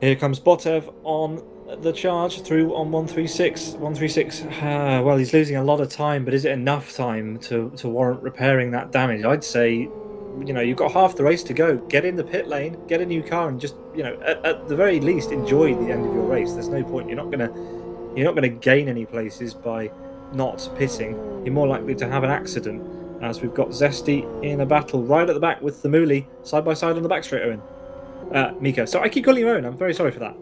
Here comes Botev on the charge through on 136. 136, well, he's losing a lot of time, but is it enough time to warrant repairing that damage? I'd say, you've got half the race to go. Get in the pit lane, get a new car, and just, at the very least, enjoy the end of your race. There's no point. You're not gonna gain any places by not pitting. You're more likely to have an accident, as we've got Zesty in a battle right at the back with the Mooley side by side on the back straight, Owen. Miika. So I keep calling you Owen. I'm very sorry for that.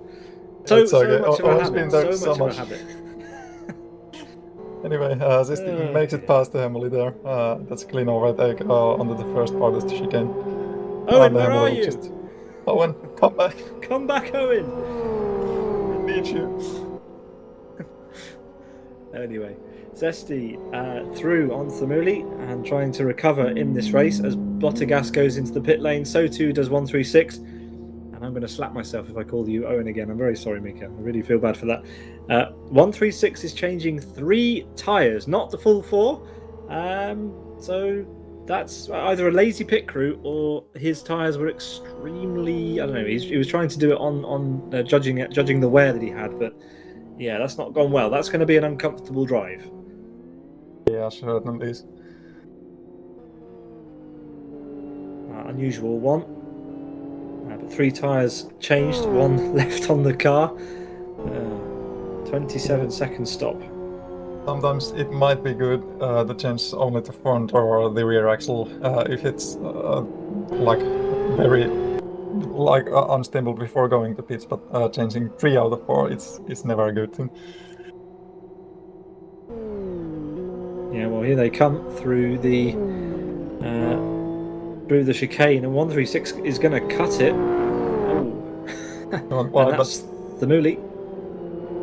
So much of a habit. Anyway, Zesty makes it past the Hemley there. That's a clean overtake onto the first part of the chicane. Owen, where are you? Owen, come back. Come back, Owen. We need you. Anyway, Zesty through on Thamuli and trying to recover in this race as Bottas goes into the pit lane. So too does 136. And I'm going to slap myself if I call you Owen again. I'm very sorry, Miika. I really feel bad for that. 136 is changing 3 tyres, not the full 4. So that's either a lazy pit crew or his tyres were extremely... I don't know. He was trying to do it on judging the wear that he had. But yeah, that's not gone well. That's going to be an uncomfortable drive. Yeah, certainly is. unusual one. But 3 tyres changed, 1 left on the car. 27-second stop. Sometimes it might be good to change only the front or the rear axle if it's like very unstable before going to pits, but changing 3 out of 4 it's never a good thing. Yeah, well, here they come through the chicane, and 136 is going to cut it. Oh, and that's Thimuli.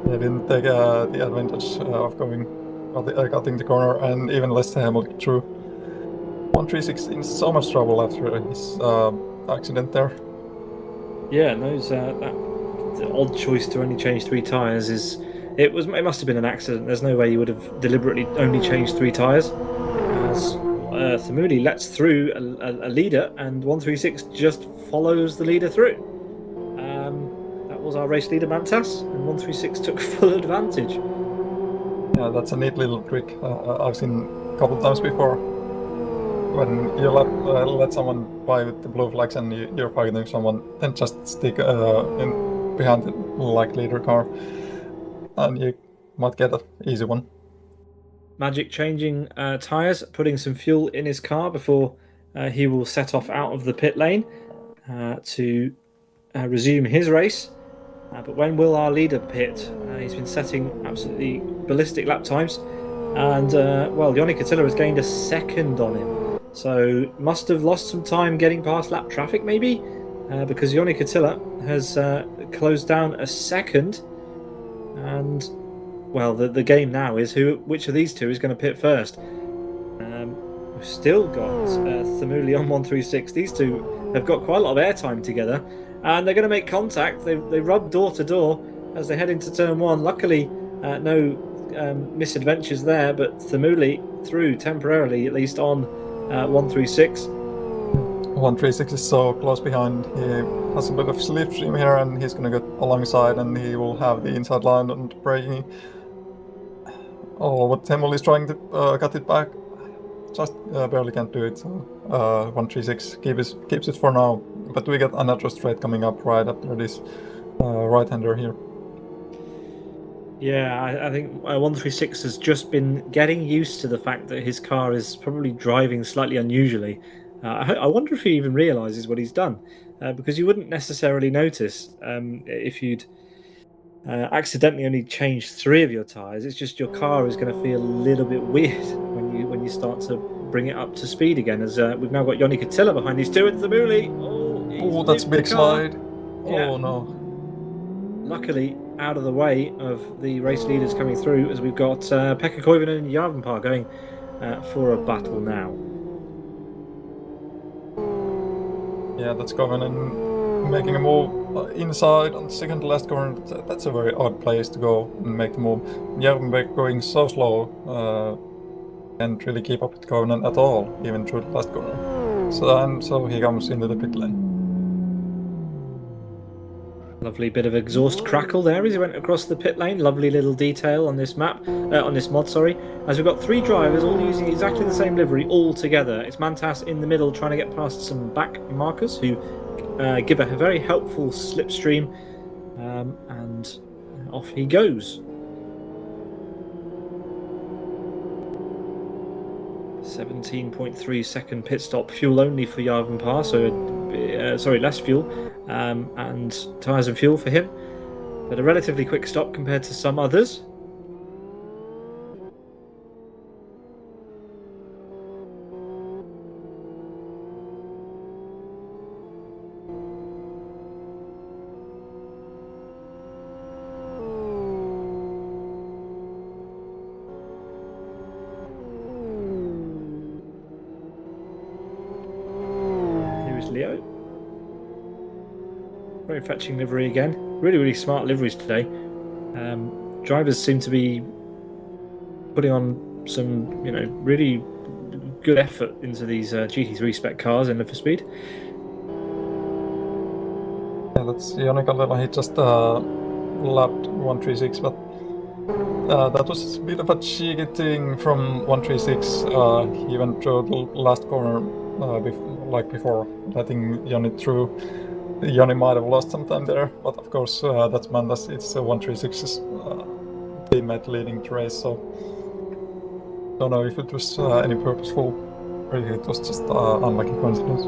They didn't take the advantage of cutting the corner, and even less Hamilton through. 136 in so much trouble after his accident there. Yeah, the odd choice to only change 3 tyres is... It must have been an accident. There's no way you would have deliberately only changed 3 tyres. As Thimuli lets through a leader, and 136 just follows the leader through. That was our race leader Mantas, and 136 took full advantage. Yeah, that's a neat little trick I've seen a couple of times before. When you let someone by with the blue flags and you're fighting someone, then just stick in behind the leader car, and you might get an easy one. Magic changing tyres, putting some fuel in his car before he will set off out of the pit lane to resume his race. But when will our leader pit? He's been setting absolutely ballistic lap times, and Joni Katila has gained a second on him, so must have lost some time getting past lap traffic maybe, because Joni Katila has closed down a second. And the game now is which of these two is going to pit first. We've still got Thimuli on 136. These two have got quite a lot of airtime together, and they're going to make contact. They rub door to door as they head into turn 1. Luckily, no misadventures there, but Thimuli through temporarily, at least on 136. 136 is so close behind. He has a bit of slipstream here, and he's going to get alongside, and he will have the inside line on the braking. Oh, but Thimuli is trying to cut it back. Just barely can't do it. So 136 keeps it for now. But we get another straight coming up right after this right-hander here. Yeah, I think 136 has just been getting used to the fact that his car is probably driving slightly unusually. I wonder if he even realises what he's done, because you wouldn't necessarily notice if you'd accidentally only changed 3 of your tyres. It's just your car is going to feel a little bit weird when you start to bring it up to speed again. As we've now got Joni Katila behind these two, and Thimuli. Oh, that's a big slide. Yeah. Oh no. Luckily, out of the way of the race leaders coming through, as we've got Pekka Koivunen and Järvenpää going for a battle now. Yeah, that's Koivunen making a move inside on the second to last corner. That's a very odd place to go and make the move. Järvenpää going so slow, can't really keep up with Koivunen at all, even through the last corner. So he comes into the pit lane. Lovely bit of exhaust crackle there as he went across the pit lane. Lovely little detail on this map, on this mod, sorry. As we've got 3 drivers all using exactly the same livery all together. It's Mantas in the middle trying to get past some back markers who give a very helpful slipstream, and off he goes. 17.3 second pit stop, fuel only for Järvenpää, so less fuel, and tyres and fuel for him, but a relatively quick stop compared to some others. Leo. Very fetching livery again. Really, really smart liveries today. Drivers seem to be putting on some, really good effort into these GT3 spec cars in Live for Speed. Yeah, that's Joni Katila. He just lapped 136, but That was a bit of a cheeky thing from 136. He went through the last corner like before letting Joni through. Joni might have lost some time there, but of course that's Mantas. It's 136's teammate leading the race, so don't know if it was any purposeful or if it was just unlucky coincidence.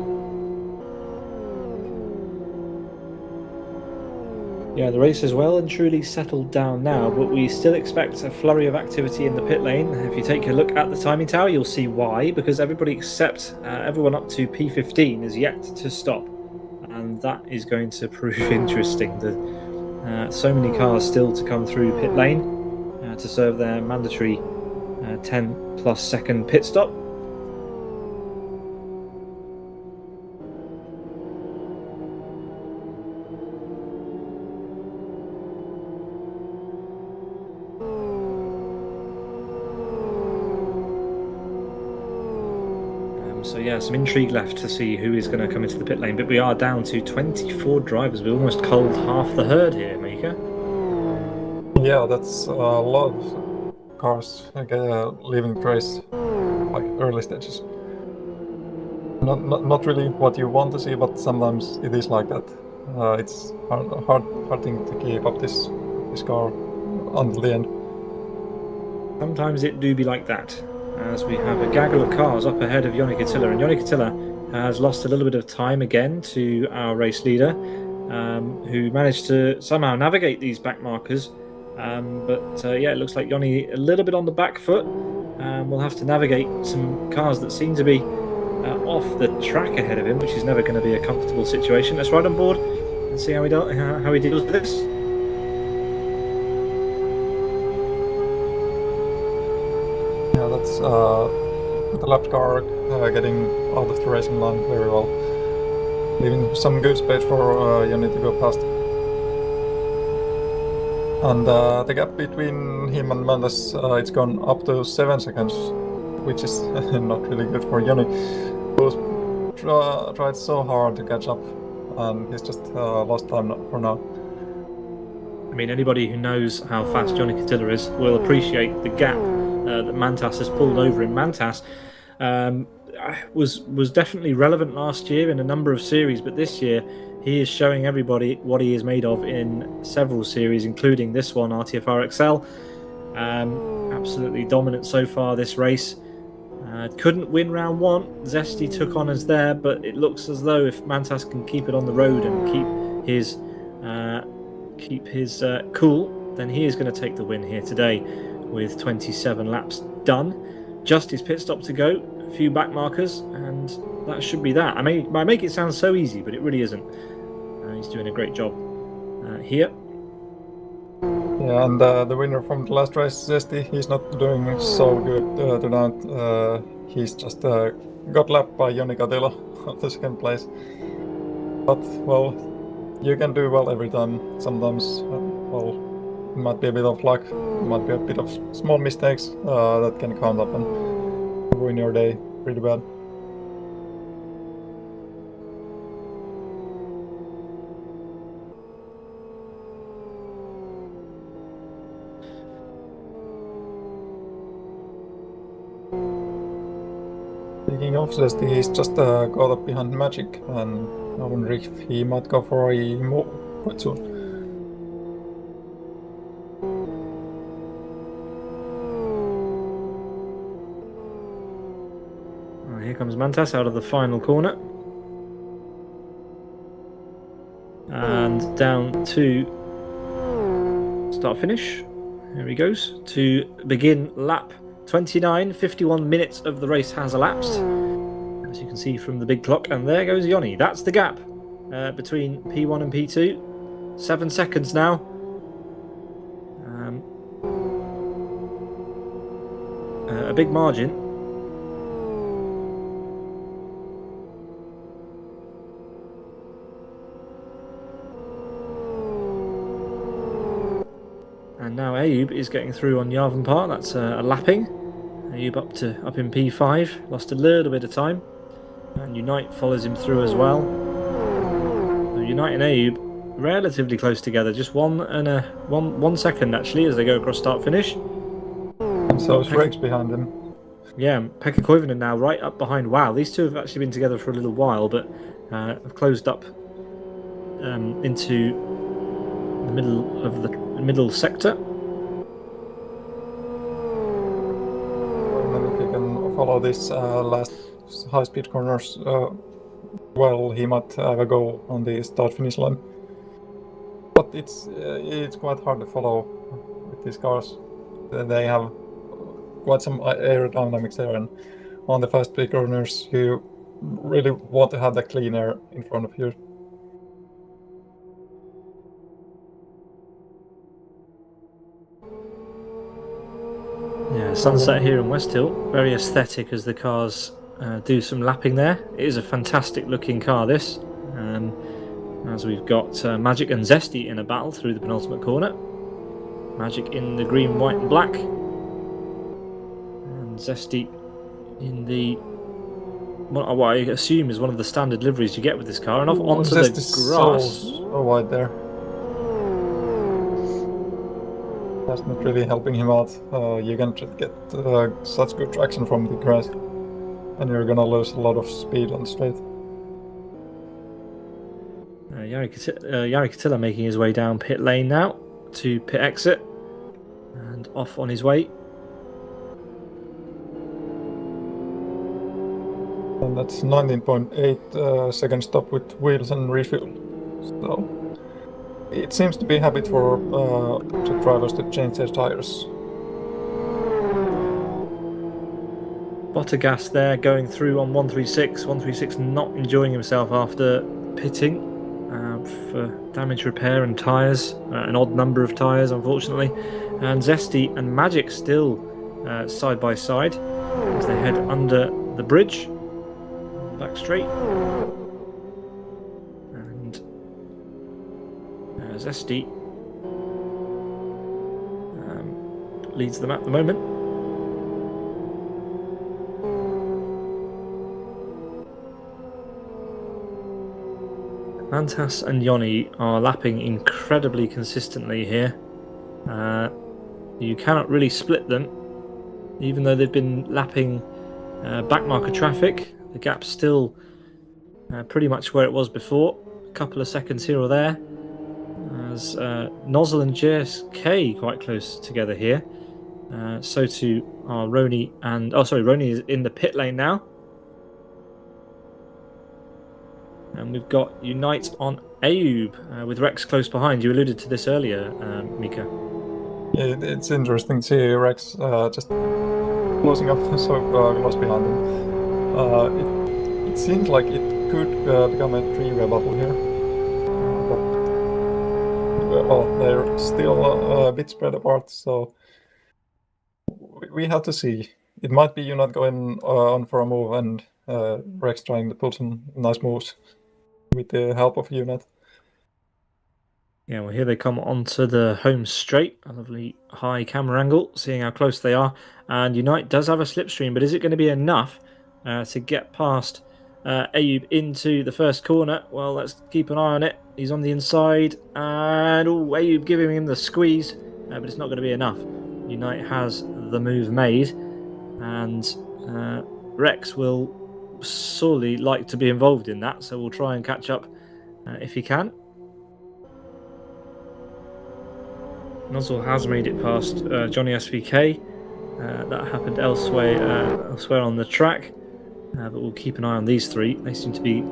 Yeah, the race is well and truly settled down now, but we still expect a flurry of activity in the pit lane. If you take a look at the timing tower, you'll see why, because everybody except everyone up to P15 is yet to stop, and that is going to prove interesting. So many cars still to come through pit lane to serve their mandatory 10 plus second pit stop. So yeah, some intrigue left to see who is going to come into the pit lane, but we are down to 24 drivers. We almost culled half the herd here, Miika. Yeah, that's a lot of cars leaving the race, like early stages. Not really what you want to see, but sometimes it is like that. It's hard thing to keep up this car until the end. Sometimes it do be like that, as we have a gaggle of cars up ahead of Joni Katila, and Joni Katila has lost a little bit of time again to our race leader, who managed to somehow navigate these back markers. But yeah, it looks like Joni a little bit on the back foot. We'll have to navigate some cars that seem to be off the track ahead of him, which is never going to be a comfortable situation. Let's ride on board and see how he deals with this. Yeah, that's the left car getting out of the racing line very well, leaving some good space for Joni to go past. And the gap between him and Mantas, it's gone up to 7 seconds, which is not really good for Joni, who's tried so hard to catch up, and he's just lost time for now. I mean, anybody who knows how fast Joni Katila is will appreciate the gap that Mantas has pulled over him. Mantas was definitely relevant last year in a number of series, but this year he is showing everybody what he is made of in several series, including this one, RTFR XL. Absolutely dominant so far this race. Couldn't win round one. Zesty took on us there, but it looks as though if Mantas can keep it on the road and keep his cool, then he is going to take the win here today with 27 laps done. Just his pit stop to go, a few back markers, and that should be that. I make it sound so easy, but it really isn't. He's doing a great job here. Yeah, and the winner from the last race, Zesty, he's not doing so good tonight. He's just got lapped by Joni Katila of the second place. But, well, you can do well every time. Sometimes, well, it might be a bit of luck, might be a bit of small mistakes that can count up and ruin your day pretty bad. Speaking of Zesty, he's just got up behind Magic, and I wonder if he might go for a move quite soon. Here comes Mantas out of the final corner. And down to start-finish. Here he goes to begin lap 29. 51 minutes of the race has elapsed, as you can see from the big clock. And there goes Joni. That's the gap between P1 and P2. 7 seconds now. A big margin. And now Ayub is getting through on Yarvan Park. That's a lapping. Ayub up in P5. Lost a little bit of time. And Unite follows him through as well. So Unite and Ayub relatively close together. Just 1 second actually as they go across start finish. And so is Rex behind him. Yeah, Pekka Koivunen now right up behind. Wow, these two have actually been together for a little while, but have closed up into the middle of the middle sector. And if he can follow this last high-speed corners well, he might have a go on the start-finish line. But it's quite hard to follow with these cars. They have quite some aerodynamics there, and on the fast speed corners, you really want to have that clean air in front of you. Yeah, sunset here in Westhill, very aesthetic as the cars do some lapping there. It is a fantastic looking car, this. As we've got Magic and Zesty in a battle through the penultimate corner. Magic in the green, white and black. And Zesty in the what I assume is one of the standard liveries you get with this car. And off onto the grass. So wide there. That's not really helping him out. You can just get such good traction from the grass, and you're gonna lose a lot of speed on the straight. Jari Katila making his way down pit lane now to pit exit and off on his way. And that's 19.8 second stop with wheels and refuel. So it seems to be a habit for the drivers to change their tires. Bottas there going through on 136. 136 not enjoying himself after pitting for damage repair and tyres, an odd number of tyres unfortunately. And Zesty and Magic still side by side as they head under the bridge, back straight. And Zesty leads them at the moment. Mantas and Yoni are lapping incredibly consistently here. You cannot really split them, even though they've been lapping backmarker traffic. The gap's still pretty much where it was before. A couple of seconds here or there. As Nozzle and JSK quite close together here. So too are Rony and... Oh, sorry, Rony is in the pit lane now. And we've got Unite on Ayub with Rex close behind. You alluded to this earlier, Miika. Yeah, it's interesting to see Rex just closing up so close behind him. It seems like it could become a three-way battle here. But well, they're still a bit spread apart, so we have to see. It might be Unite going on for a move and Rex trying to pull some nice moves with the help of Unite. Yeah, well, here they come onto the home straight. A lovely high camera angle, seeing how close they are. And Unite does have a slipstream, but is it going to be enough to get past Ayub into the first corner? Well, let's keep an eye on it. He's on the inside, and Ayub giving him the squeeze, but it's not going to be enough. Unite has the move made, and Rex will sorely like to be involved in that, so we'll try and catch up if he can. Nozzle has made it past Johnny SVK. That happened elsewhere on the track, but we'll keep an eye on these three. They seem to be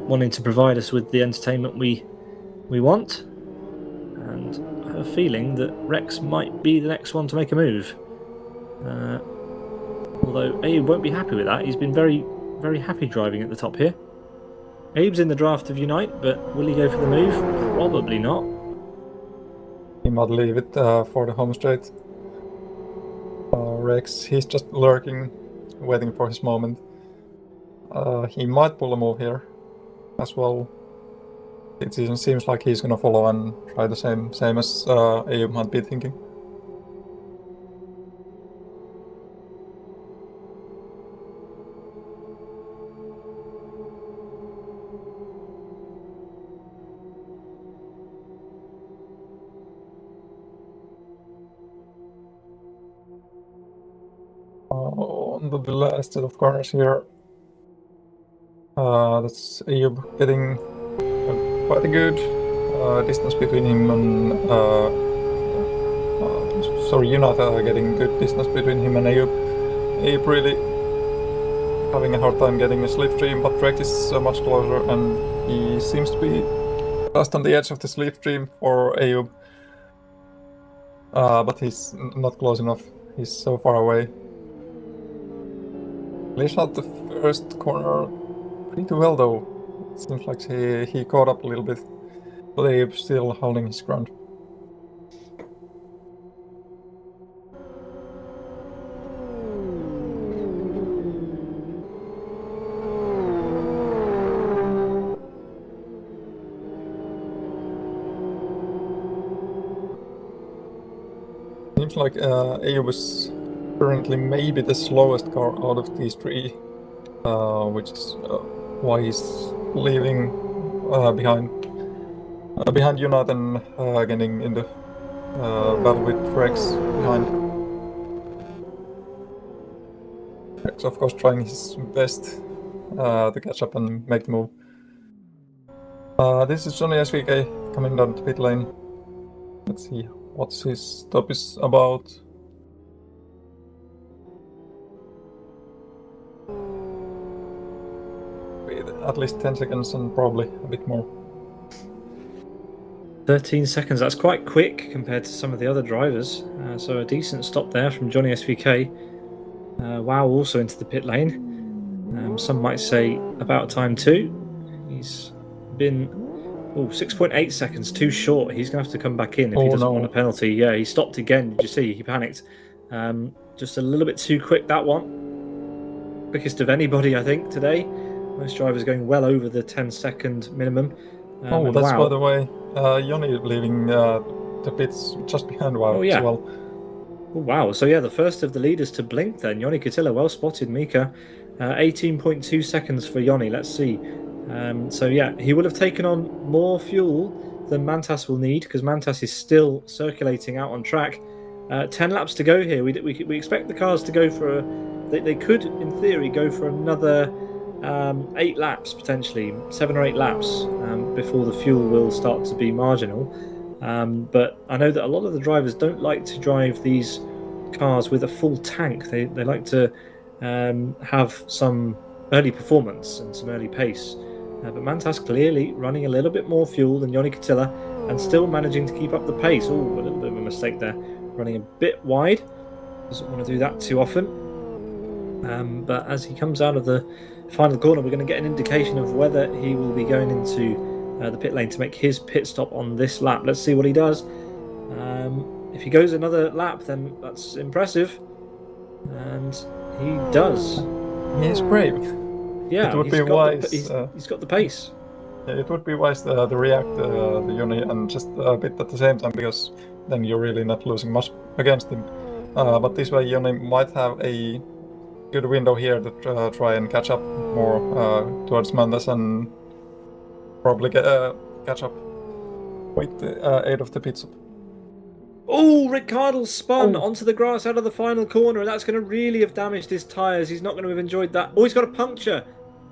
wanting to provide us with the entertainment we want, and I have a feeling that Rex might be the next one to make a move. Although Abe won't be happy with that. He's been very, very happy driving at the top here. Abe's in the draft of Unite, but will he go for the move? Probably not. He might leave it for the home straight. Rex, he's just lurking, waiting for his moment. He might pull a move here as well. It seems like he's gonna follow and try the same as Ayub might be thinking. on the last set of corners here. That's Ayub getting quite a good distance between him and Junat getting good distance between him and Ayub. Ayub really having a hard time getting a slipstream, but Rex is much closer, and he seems to be just on the edge of the slipstream for Ayub. But he's not close enough. He's so far away. He shot the first corner pretty well though. It seems like he caught up a little bit, but Ayub's still holding his ground. Seems like Ayub is currently maybe the slowest car out of these three, which is why he's leaving behind Junat and getting into battle with Rex behind. Rex, of course, trying his best to catch up and make the move. This is Johnny SVK coming down to pit lane. Let's see what his stop is about. With at least 10 seconds and probably a bit more. 13 seconds, that's quite quick compared to some of the other drivers. So a decent stop there from Johnny SVK. Wow, also into the pit lane. Some might say about time too. He's been 6.8 seconds too short. He's going to have to come back in if he doesn't want a penalty. Yeah, he stopped again. Did you see? He panicked. Just a little bit too quick, that one. Quickest of anybody, I think, today. Most drivers going well over the 10-second minimum. That's by the way, Joni leaving the pits just behind Wow as well. Oh, wow. So yeah, the first of the leaders to blink then. Joni Katila, well spotted, Miika. 18.2 seconds for Joni. Let's see. So yeah, he will have taken on more fuel than Mantas will need, because Mantas is still circulating out on track. 10 laps to go here. We expect the cars to go for they could, in theory, go for another 8 laps, potentially 7 or 8 laps before the fuel will start to be marginal. But I know that a lot of the drivers don't like to drive these cars with a full tank. They like to have some early performance and some early pace. But Mantas clearly running a little bit more fuel than Joni Katila and still managing to keep up the pace. Oh, a little bit of a mistake there. Running a bit wide. Doesn't want to do that too often. But as he comes out of the final corner, we're going to get an indication of whether he will be going into the pit lane to make his pit stop on this lap. Let's see what he does. If he goes another lap, then that's impressive. And he does. He's brave. Yeah, it would be wise. He's got the pace. Yeah, it would be wise to react to Joni and just a bit at the same time, because then you're really not losing much against him. But this way, Joni might have a good window here to try and catch up more towards Mantas and probably catch up with the aid of the pit stop. Oh, Rick Cardle spun onto the grass out of the final corner, and that's going to really have damaged his tyres. He's not going to have enjoyed that. Oh, he's got a puncture,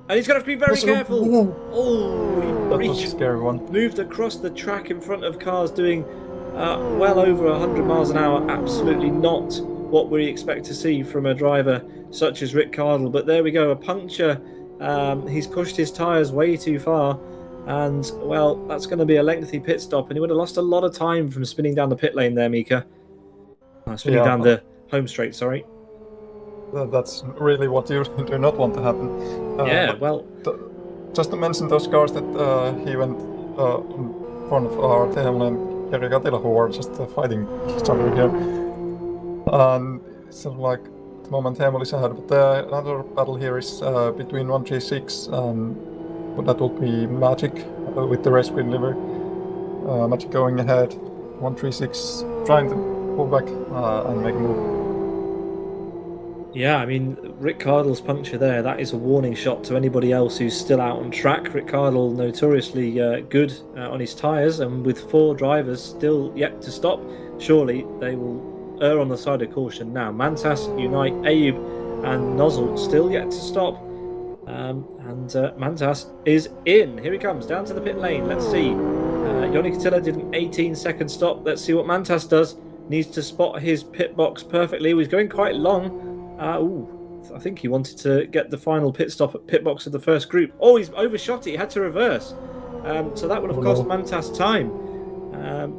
and he's going to have to be very careful. That was a scary one. Moved across the track in front of cars doing well over 100 miles an hour. Absolutely not what we expect to see from a driver such as Rick Cardle. But there we go, a puncture. He's pushed his tyres way too far. And, well, that's going to be a lengthy pit stop, and he would have lost a lot of time from spinning down the pit lane there, Miika. Spinning down the home straight, sorry. That's really what you do not want to happen. Just to mention those cars that he went in front of Artem and Jari Katila, who are just fighting each other here. And it's sort of like the moment Hemel is ahead, but another battle here is between 136 and that will be Magic with the race queen livery. Magic going ahead, 136 trying to pull back and make a move. Yeah, I mean, Rick Cardle's puncture there, that is a warning shot to anybody else who's still out on track. Rick Cardle notoriously good on his tyres, and with 4 drivers still yet to stop, surely they will err on the side of caution now. Mantas, Unite, Ayub and Nozzle still yet to stop. And Mantas is in. Here he comes down to the pit lane. Let's see. Joni Katila did an 18-second stop. Let's see what Mantas does. Needs to spot his pit box perfectly. He's going quite long. I think he wanted to get the final pit stop at pit box of the first group. Oh, he's overshot it. He had to reverse. So that would have cost Mantas time.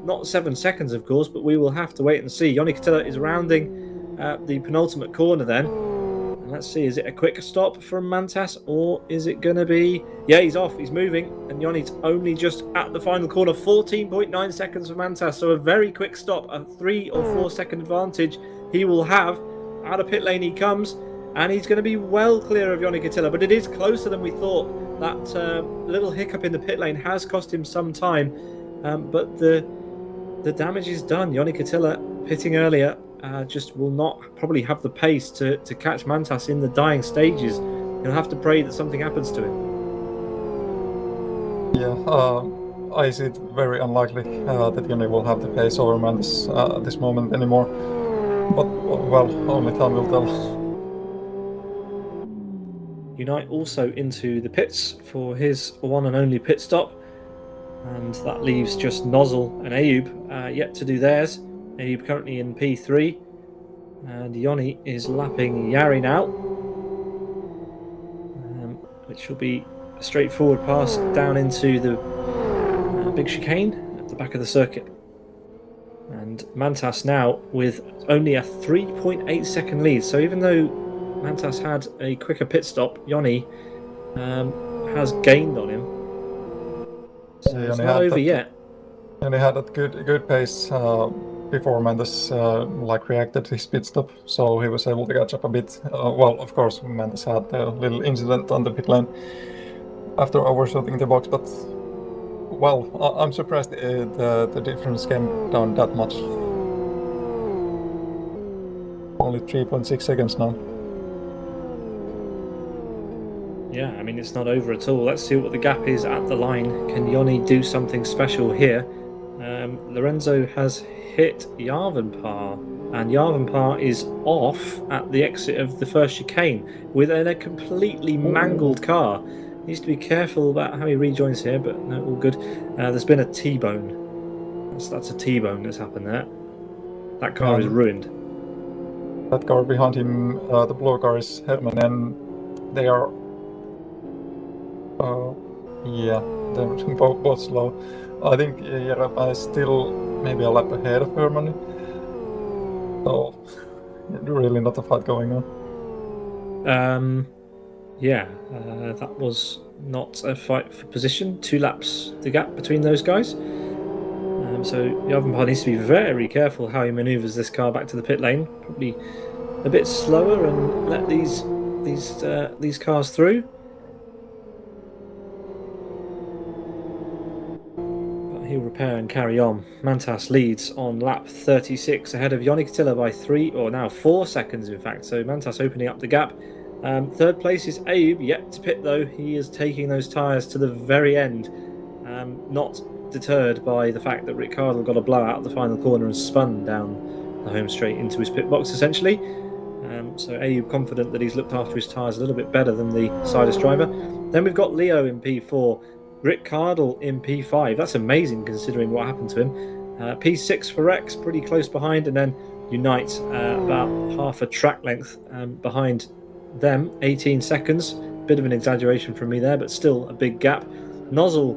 Not 7 seconds, of course, but we will have to wait and see. Joni Katila is rounding the penultimate corner then. And let's see, is it a quick stop from Mantas, or is it going to be... Yeah, he's off. He's moving. And Joni's only just at the final corner. 14.9 seconds for Mantas. So a very quick stop. A 3 or 4 second advantage he will have. Out of pit lane he comes. And he's going to be well clear of Joni Katila. But it is closer than we thought. That little hiccup in the pit lane has cost him some time. But the damage is done. Joni Katila, pitting earlier, just will not probably have the pace to catch Mantas in the dying stages. He'll have to pray that something happens to him. Yeah, I see it very unlikely that Joni will have the pace over Mantas at this moment anymore. But, well, only time will tell. Unite also into the pits for his one and only pit stop. And that leaves just Nozzle and Ayub yet to do theirs. Ayub currently in P3. And Joni is lapping Yari now. Which will be a straightforward pass down into the big chicane at the back of the circuit. And Mantas now with only a 3.8 second lead. So even though Mantas had a quicker pit stop, Joni has gained on him. So it's not over yet. And he had that good pace before Mantas reacted to his pit stop, so he was able to catch up a bit. Well, of course, Mantas had a little incident on the pit lane after overshooting the box, but well, I'm surprised the difference came down that much. Only 3.6 seconds now. Yeah, I mean, it's not over at all. Let's see what the gap is at the line. Can Joni do something special here? Lorenzo has hit Yarvenpar, and Yarvenpar is off at the exit of the first chicane with a completely mangled car. Needs to be careful about how he rejoins here, but no, all good. There's been a T-bone. That's a T-bone that's happened there. That car is ruined. That car behind him, the blue car is Herman, and they are... yeah, they're both slow. I think Jerapa is still maybe a lap ahead of Herman. So, really not a fight going on. Yeah, that was not a fight for position. 2 laps the gap between those guys. So Yarvenpar needs to be very careful how he manoeuvres this car back to the pit lane. Probably a bit slower and let these cars through. He'll repair and carry on. Mantas leads on lap 36 ahead of Joni Katila by 3 or now 4 seconds in fact. So Mantas opening up the gap. Third place is Ayub, yet to pit though. He is taking those tyres to the very end. Not deterred by the fact that Ricciardo got a blowout at the final corner and spun down the home straight into his pit box essentially. So Ayub confident that he's looked after his tyres a little bit better than the Sidus driver. Then we've got Leo in P4. Rick Cardle in P5. That's amazing considering what happened to him. P6 for Rex, pretty close behind, and then Unite about half a track length behind them, 18 seconds. Bit of an exaggeration from me there, but still a big gap. Nozzle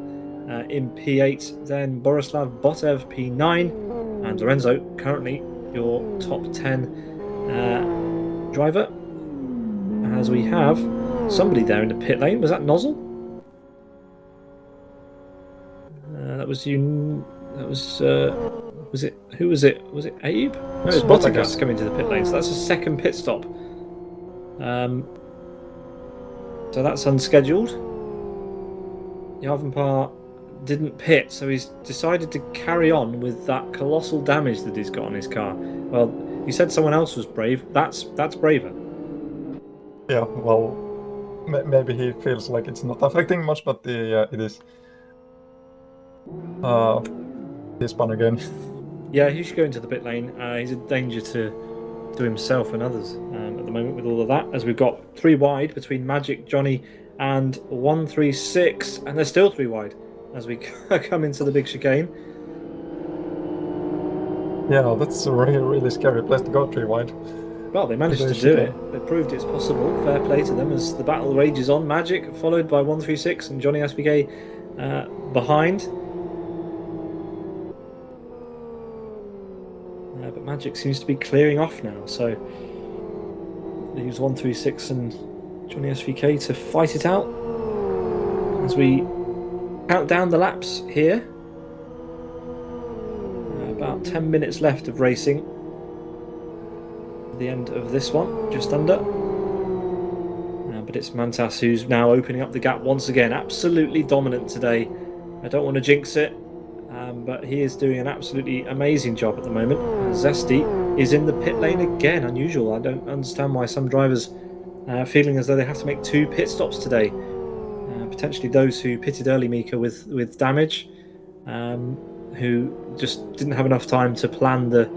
in P8, then Borislav Botev P9, and Lorenzo currently your top 10 driver. As we have somebody there in the pit lane. Was that Nozzle? That was you. That was. Was it? Who was it? Was it Ayub? No, it was Bottas coming to the pit lane. So that's a second pit stop. So that's unscheduled. Yarvenpar didn't pit, so he's decided to carry on with that colossal damage that he's got on his car. Well, you said someone else was brave. That's braver. Yeah, well, maybe he feels like it's not affecting much, but it is. He spun again. Yeah, he should go into the pit lane. He's a danger to himself and others at the moment with all of that, as we've got 3 wide between Magic, Johnny, and 136, and they're still 3 wide as we come into the big chicane. Yeah, that's a really, really scary place to go 3 wide. Well, they managed to do it. They proved it's possible. Fair play to them as the battle rages on. Magic followed by 136 and Johnny SPK behind. But Magic seems to be clearing off now, so leaves 136 and Johnny SVK to fight it out as we count down the laps here. About 10 minutes left of racing. The end of this one, just under. But it's Mantas who's now opening up the gap once again. Absolutely dominant today. I don't want to jinx it, but he is doing an absolutely amazing job at the moment. Zesty is in the pit lane again. Unusual. I don't understand why some drivers are feeling as though they have to make 2 pit stops today. Potentially those who pitted early, Miika, with damage, who just didn't have enough time to plan the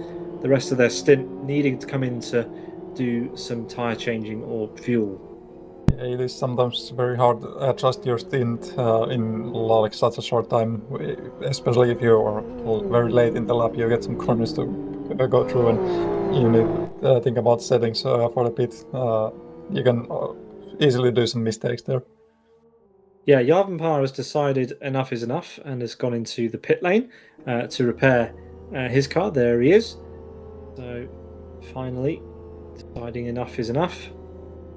rest of their stint, needing to come in to do some tyre changing or fuel. It is sometimes very hard to adjust your stint in like such a short time, especially if you are very late in the lap. You get some corners to go through, and you need to think about settings for the pit. You can easily do some mistakes there. Yeah, Yarvenpar has decided enough is enough and has gone into the pit lane to repair his car. There he is. So finally deciding enough is enough,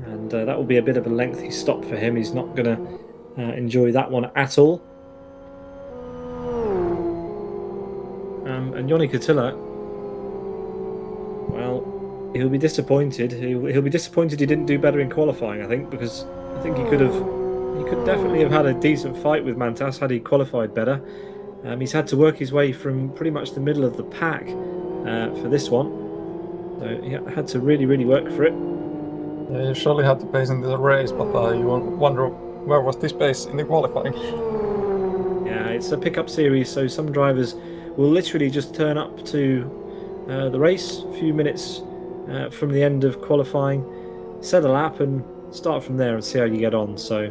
and that will be a bit of a lengthy stop for him. He's not going to enjoy that one at all. And Joni Katila, well, he'll be disappointed. He'll be disappointed he didn't do better in qualifying, I think, because I think he could definitely have had a decent fight with Mantas had he qualified better. He's had to work his way from pretty much the middle of the pack for this one, so he had to really, really work for it. Yeah, you surely had to pace into the race, but you wonder where was this pace in the qualifying. Yeah, it's a pickup series, so some drivers will literally just turn up to the race a few minutes from the end of qualifying, set a lap and start from there and see how you get on. So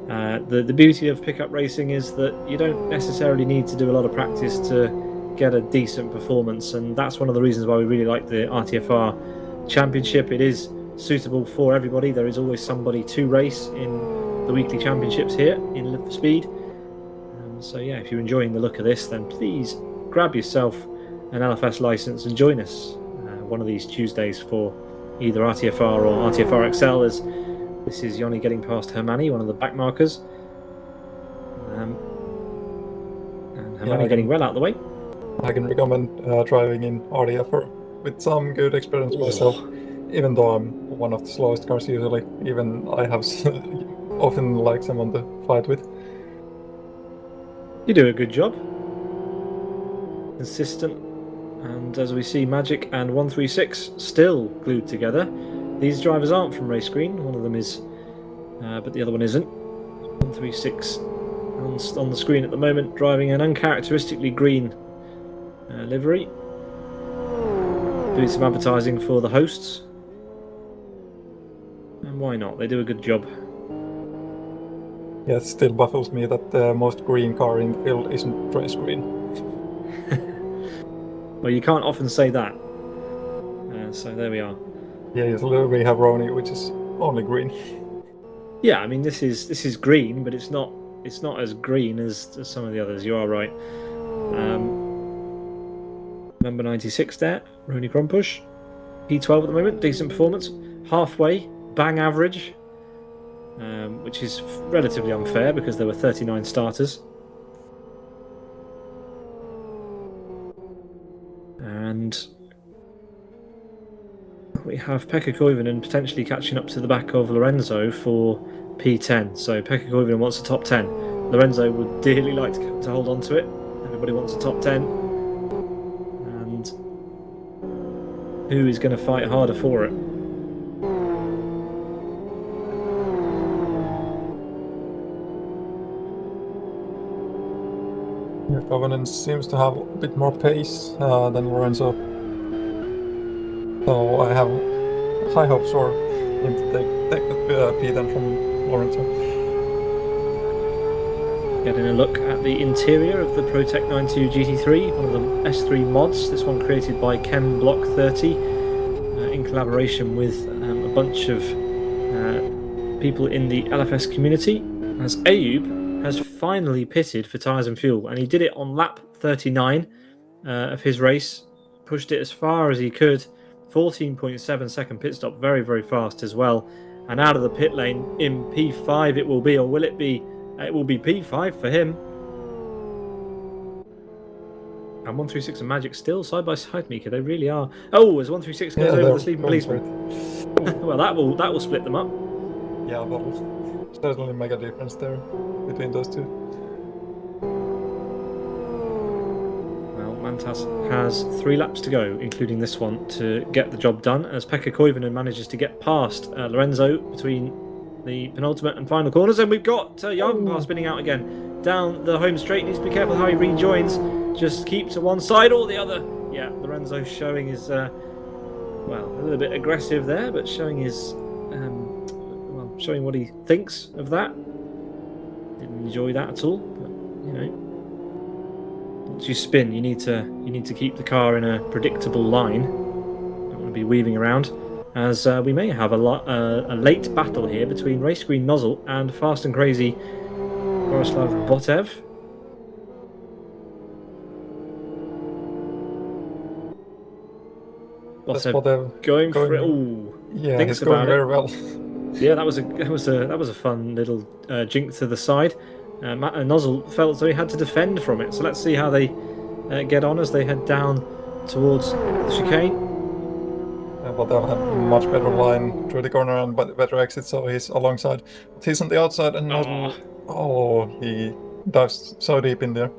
the beauty of pickup racing is that you don't necessarily need to do a lot of practice to get a decent performance, and that's one of the reasons why we really like the RTFR Championship. It is suitable for everybody. There is always somebody to race in the weekly championships here in Live for Speed. So yeah, if you're enjoying the look of this, then please grab yourself an LFS license and join us one of these Tuesdays for either RTFR or RTFR XL, as this is Yoni getting past Hermani, one of the back markers. And Hermani getting well out of the way. I can recommend driving in RTFR with some good experience myself, even though I'm one of the slowest cars usually. Even I have often like someone to fight with. You do a good job. Consistent. And as we see, Magic and 136 still glued together. These drivers aren't from Race Green. One of them is, but the other one isn't. 136 on the screen at the moment, driving an uncharacteristically green livery. Doing some advertising for the hosts. And why not? They do a good job. Yeah, it still baffles me that the most green car in the field isn't Race Green. Well, you can't often say that. So there we are. Yeah, usually we have Rony, which is only green. Yeah, I mean this is green, but it's not as green as some of the others. You are right. Number 96 there, Rony Krompush. P12 at the moment, decent performance. Halfway, bang average, which is relatively unfair because there were 39 starters. And we have Pekka Koivunen potentially catching up to the back of Lorenzo for P10. So Pekka Koivunen wants a top 10. Lorenzo would dearly like to hold on to it. Everybody wants a top 10. And who is going to fight harder for it? Yeah, Koivunen seems to have a bit more pace than Lorenzo. So I have high hopes for him to take the P10 from Lorenzo. Getting a look at the interior of the ProTech 92 GT3, one of the S3 mods. This one created by Chem Block 30 in collaboration with a bunch of people in the LFS community, as Ayub has finally pitted for tyres and fuel, and he did it on lap 39 of his race, pushed it as far as he could, 14.7 second pit stop, very, very fast as well, and out of the pit lane in P5 it will be, or will it be? It will be P5 for him. And 136 and Magic still side by side, Miika. They really are. Oh, as 136 goes over the sleeping policeman. Well, that will split them up. Yeah, that'll certainly make a difference there between those two. Well, Mantas has 3 laps to go, including this one, to get the job done, as Pekka Koivunen manages to get past Lorenzo between the penultimate and final corners, and we've got Jarvenpää spinning out again down the home straight. Needs to be careful how he rejoins. Just keep to one side or the other. Yeah, Lorenzo showing his well, a little bit aggressive there, but showing his showing what he thinks of that. Didn't enjoy that at all, but you know, once you spin, you need to keep the car in a predictable line. Don't want to be weaving around. As we may have a late battle here between Race Green Nozzle and Fast and Crazy Borislav Botev. Botev going for it. Ooh, yeah, he's going very well. Yeah, that was a fun little jink to the side. Nozzle felt as though he had to defend from it. So let's see how they get on as they head down towards the chicane. But they'll have a much better line through the corner and better exit, so he's alongside. But he's on the outside and he dives so deep in there.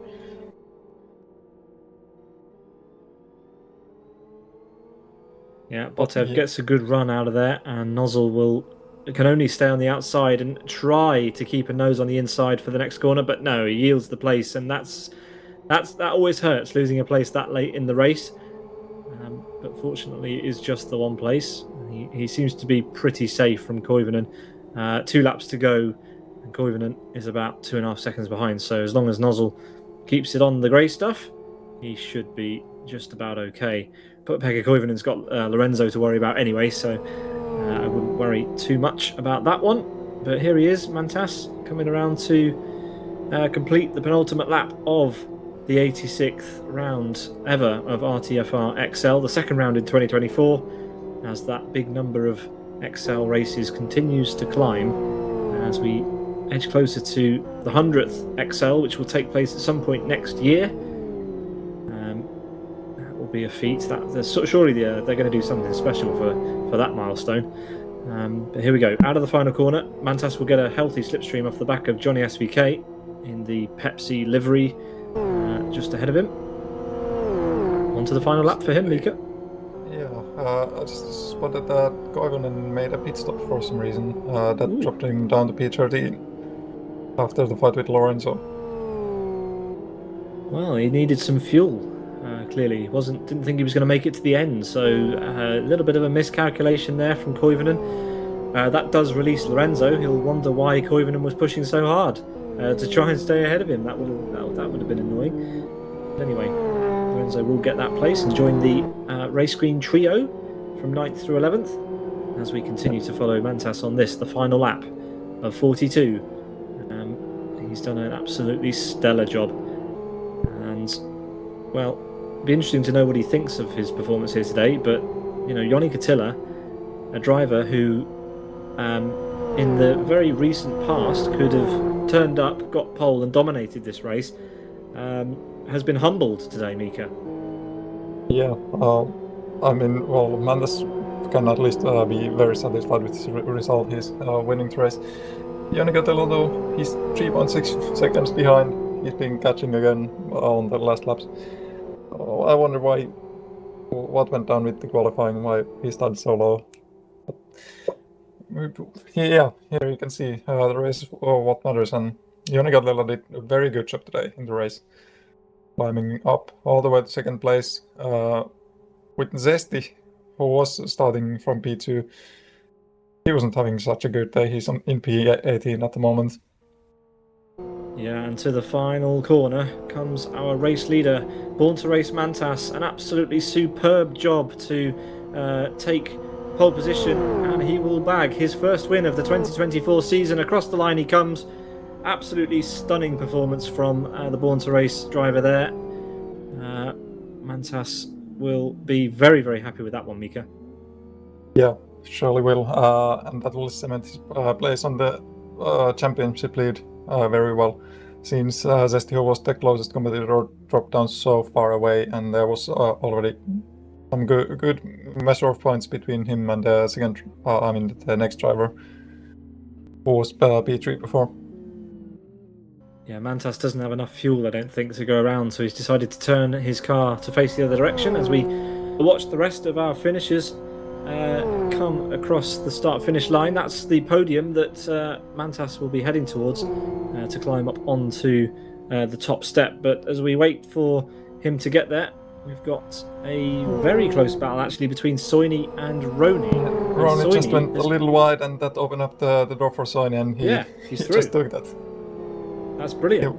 Yeah, Botev gets a good run out of there, and Nozzle can only stay on the outside and try to keep a nose on the inside for the next corner, but no, he yields the place, and that always hurts, losing a place that late in the race. But fortunately, it is just the one place. He seems to be pretty safe from Koivunen. 2 laps to go, and Koivunen is about 2.5 seconds behind. So as long as Nozzle keeps it on the grey stuff, he should be just about okay. But Pekka Koivunen's got Lorenzo to worry about anyway, so I wouldn't worry too much about that one. But here he is, Mantas, coming around to complete the penultimate lap of the 86th round ever of RTFR XL, the second round in 2024, as that big number of XL races continues to climb as we edge closer to the 100th XL, which will take place at some point next year. That will be a feat. Surely they're going to do something special for that milestone. But here we go. Out of the final corner, Mantas will get a healthy slipstream off the back of Johnny SVK in the Pepsi livery. Just ahead of him. On to the final lap for him, Miika. Yeah, I just spotted that Koivunen made a pit stop for some reason. That dropped him down to P30 after the fight with Lorenzo. Well, he needed some fuel. Clearly, didn't think he was going to make it to the end. So a little bit of a miscalculation there from Koivunen. That does release Lorenzo. He'll wonder why Koivunen was pushing so hard to try and stay ahead of him. That would have been annoying. But anyway, Lorenzo will get that place and join the race green trio from 9th through 11th as we continue to follow Mantas on the final lap of 42. He's done an absolutely stellar job, and well, it'll be interesting to know what he thinks of his performance here today. But you know, Joni Katila, a driver who in the very recent past could have turned up, got pole and dominated this race, has been humbled today, Miika. Yeah, I mean, well, Mantas can at least be very satisfied with his result. He's winning the race. Joni Katila, though, he's 3.6 seconds behind. He's been catching again on the last laps. I wonder what went down with the qualifying, why he started so low. Yeah, here you can see the race is what matters, and Joni Katila did a very good job today in the race, climbing up all the way to second place with zesty who was starting from P2, he wasn't having such a good day. He's in P18 at the moment. Yeah, and to the final corner comes our race leader, Born to Race Mantas. An absolutely superb job to take pole position, and he will bag his first win of the 2024 season. Across the line he comes. Absolutely stunning performance from the Born to Race driver there. Mantas will be very, very happy with that one, Miika. Yeah, surely will. And that will cement his place on the championship lead very well. Since Westhill was the closest competitor, dropped down so far away, and there was already some good measure of points between him and the the next driver, who was P3 before. Yeah, Mantas doesn't have enough fuel, I don't think, to go around, so he's decided to turn his car to face the other direction as we watch the rest of our finishers come across the start-finish line. That's the podium that Mantas will be heading towards to climb up onto the top step. But as we wait for him to get there, we've got a very close battle actually between Soini and Rony. Rony just went a little wide, and that opened up the door for Soini, and he just took that. That's brilliant.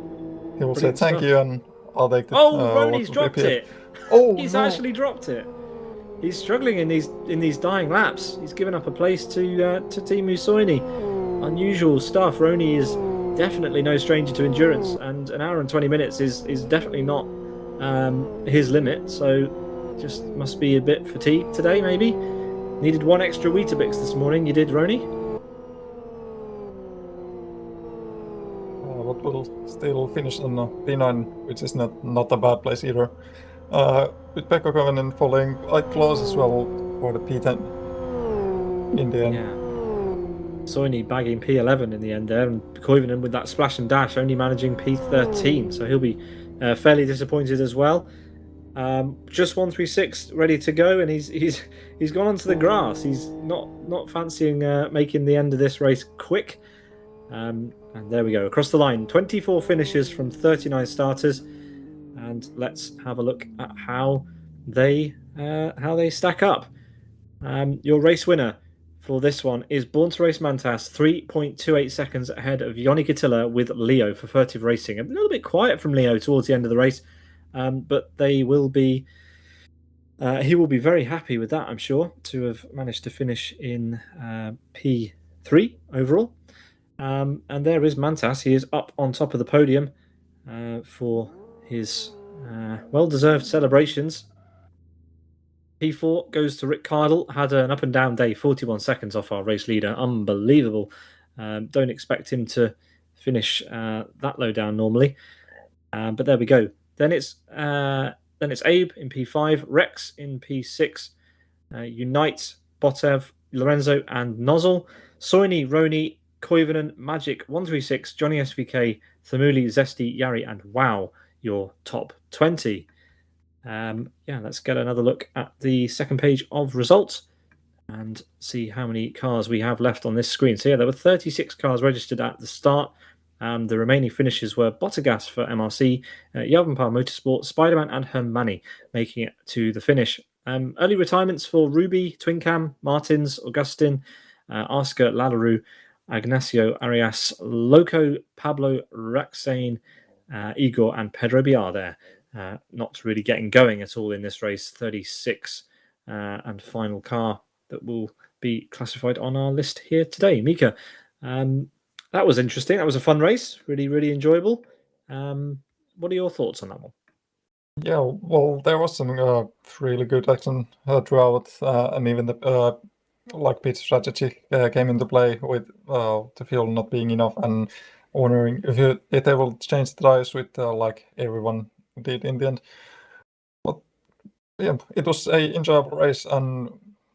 He will say thank you, and I'll take it. Rony's dropped it. Oh, he's actually dropped it. He's struggling in these dying laps. He's given up a place to Teemu Soini. Unusual stuff. Rony is definitely no stranger to endurance, and an hour and 20 minutes is definitely not his limit. So just must be a bit fatigued today, maybe. Needed one extra Weetabix this morning. You did, Rony? But will still finish on P9, which is not a bad place either. With Pekka Koivunen following quite close as well for the P10 in the end. Yeah. Soini bagging P11 in the end there, and Koivunen with that splash and dash only managing P13, so he'll be fairly disappointed as well. Just 136 ready to go, and he's gone onto the grass. He's not fancying making the end of this race quick. And there we go, across the line, 24 finishes from 39 starters, and let's have a look at how they stack up. Your race winner for this one is Born to Race Mantas, 3.28 seconds ahead of Joni Kittila with Leo for Furtive Racing. A little bit quiet from Leo towards the end of the race, but they will be. He will be very happy with that, I'm sure, to have managed to finish in P3 overall. And there is Mantas. He is up on top of the podium for his well-deserved celebrations. P4 goes to Rick Cardle. Had an up and down day, 41 seconds off our race leader. Unbelievable. Don't expect him to finish that low down normally. But there we go. Then it's Abe in P5, Rex in P6, Unite, Botev, Lorenzo, and Nozzle. Soini, Rony, Koivunen, Magic, 136, Johnny SVK, Thamuli, Zesty, Yari, and Wow, your top 20. Let's get another look at the second page of results and see how many cars we have left on this screen. So there were 36 cars registered at the start. The remaining finishes were Bottas for MRC, Yavampar Motorsport, Spider-Man, and Hermani making it to the finish. Early retirements for Ruby, Twincam, Martins, Augustin, Oscar, Lallaroo, Ignacio Arias, Loco, Pablo, Raxane, Igor, and Pedro Biar there. Not really getting going at all in this race. 36 and final car that will be classified on our list here today. Miika, that was interesting. That was a fun race. Really, really enjoyable. What are your thoughts on that one? Yeah, well, there was some really good action throughout, and even the pit strategy came into play with the fuel not being enough, and wondering if they will change the tires with like everyone did in the end. But yeah, it was a enjoyable race, and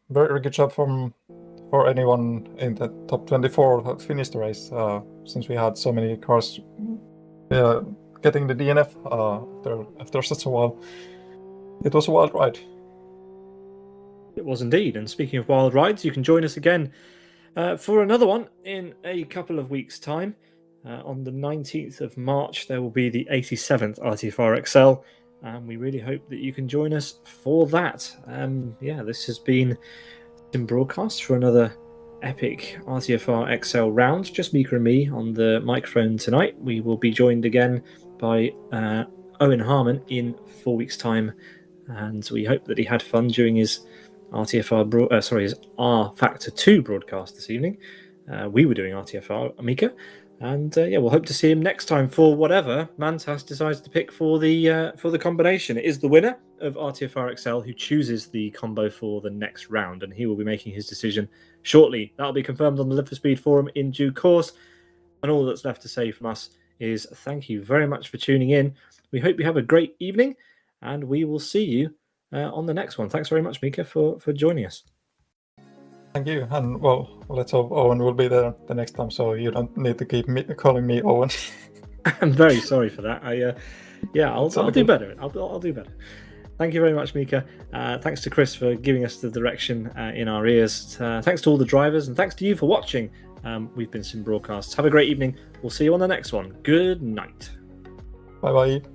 very good job for anyone in the top 24 that finished the race, since we had so many cars getting the DNF after such a while. It was a wild ride. It was indeed. And speaking of wild rides, you can join us again for another one in a couple of weeks' time. On the 19th of March, there will be the 87th RTFR XL. and we really hope that you can join us for that. This has been Sim Broadcast for another epic RTFR XL round. Just Miika and me on the microphone tonight. We will be joined again by Owen Harmon in 4 weeks' time, and we hope that he had fun during his his R Factor 2 broadcast this evening. We were doing RTFR, Miika, and we'll hope to see him next time for whatever Mantas decides to pick for the combination. It is the winner of RTFR XL who chooses the combo for the next round, and he will be making his decision shortly. That'll be confirmed on the Live for Speed forum in due course. And all that's left to say from us is thank you very much for tuning in. We hope you have a great evening, and we will see you on the next one. Thanks very much, Miika, for joining us. Thank you, and well, let's hope Owen will be there the next time, so you don't need to keep calling me Owen. I'm very sorry for that. I'll do better. I'll do better. Thank you very much, Miika. Thanks to Chris for giving us the direction in our ears. Thanks to all the drivers, and thanks to you for watching. We've been Sim Broadcasts. Have a great evening. We'll see you on the next one. Good night. Bye-bye.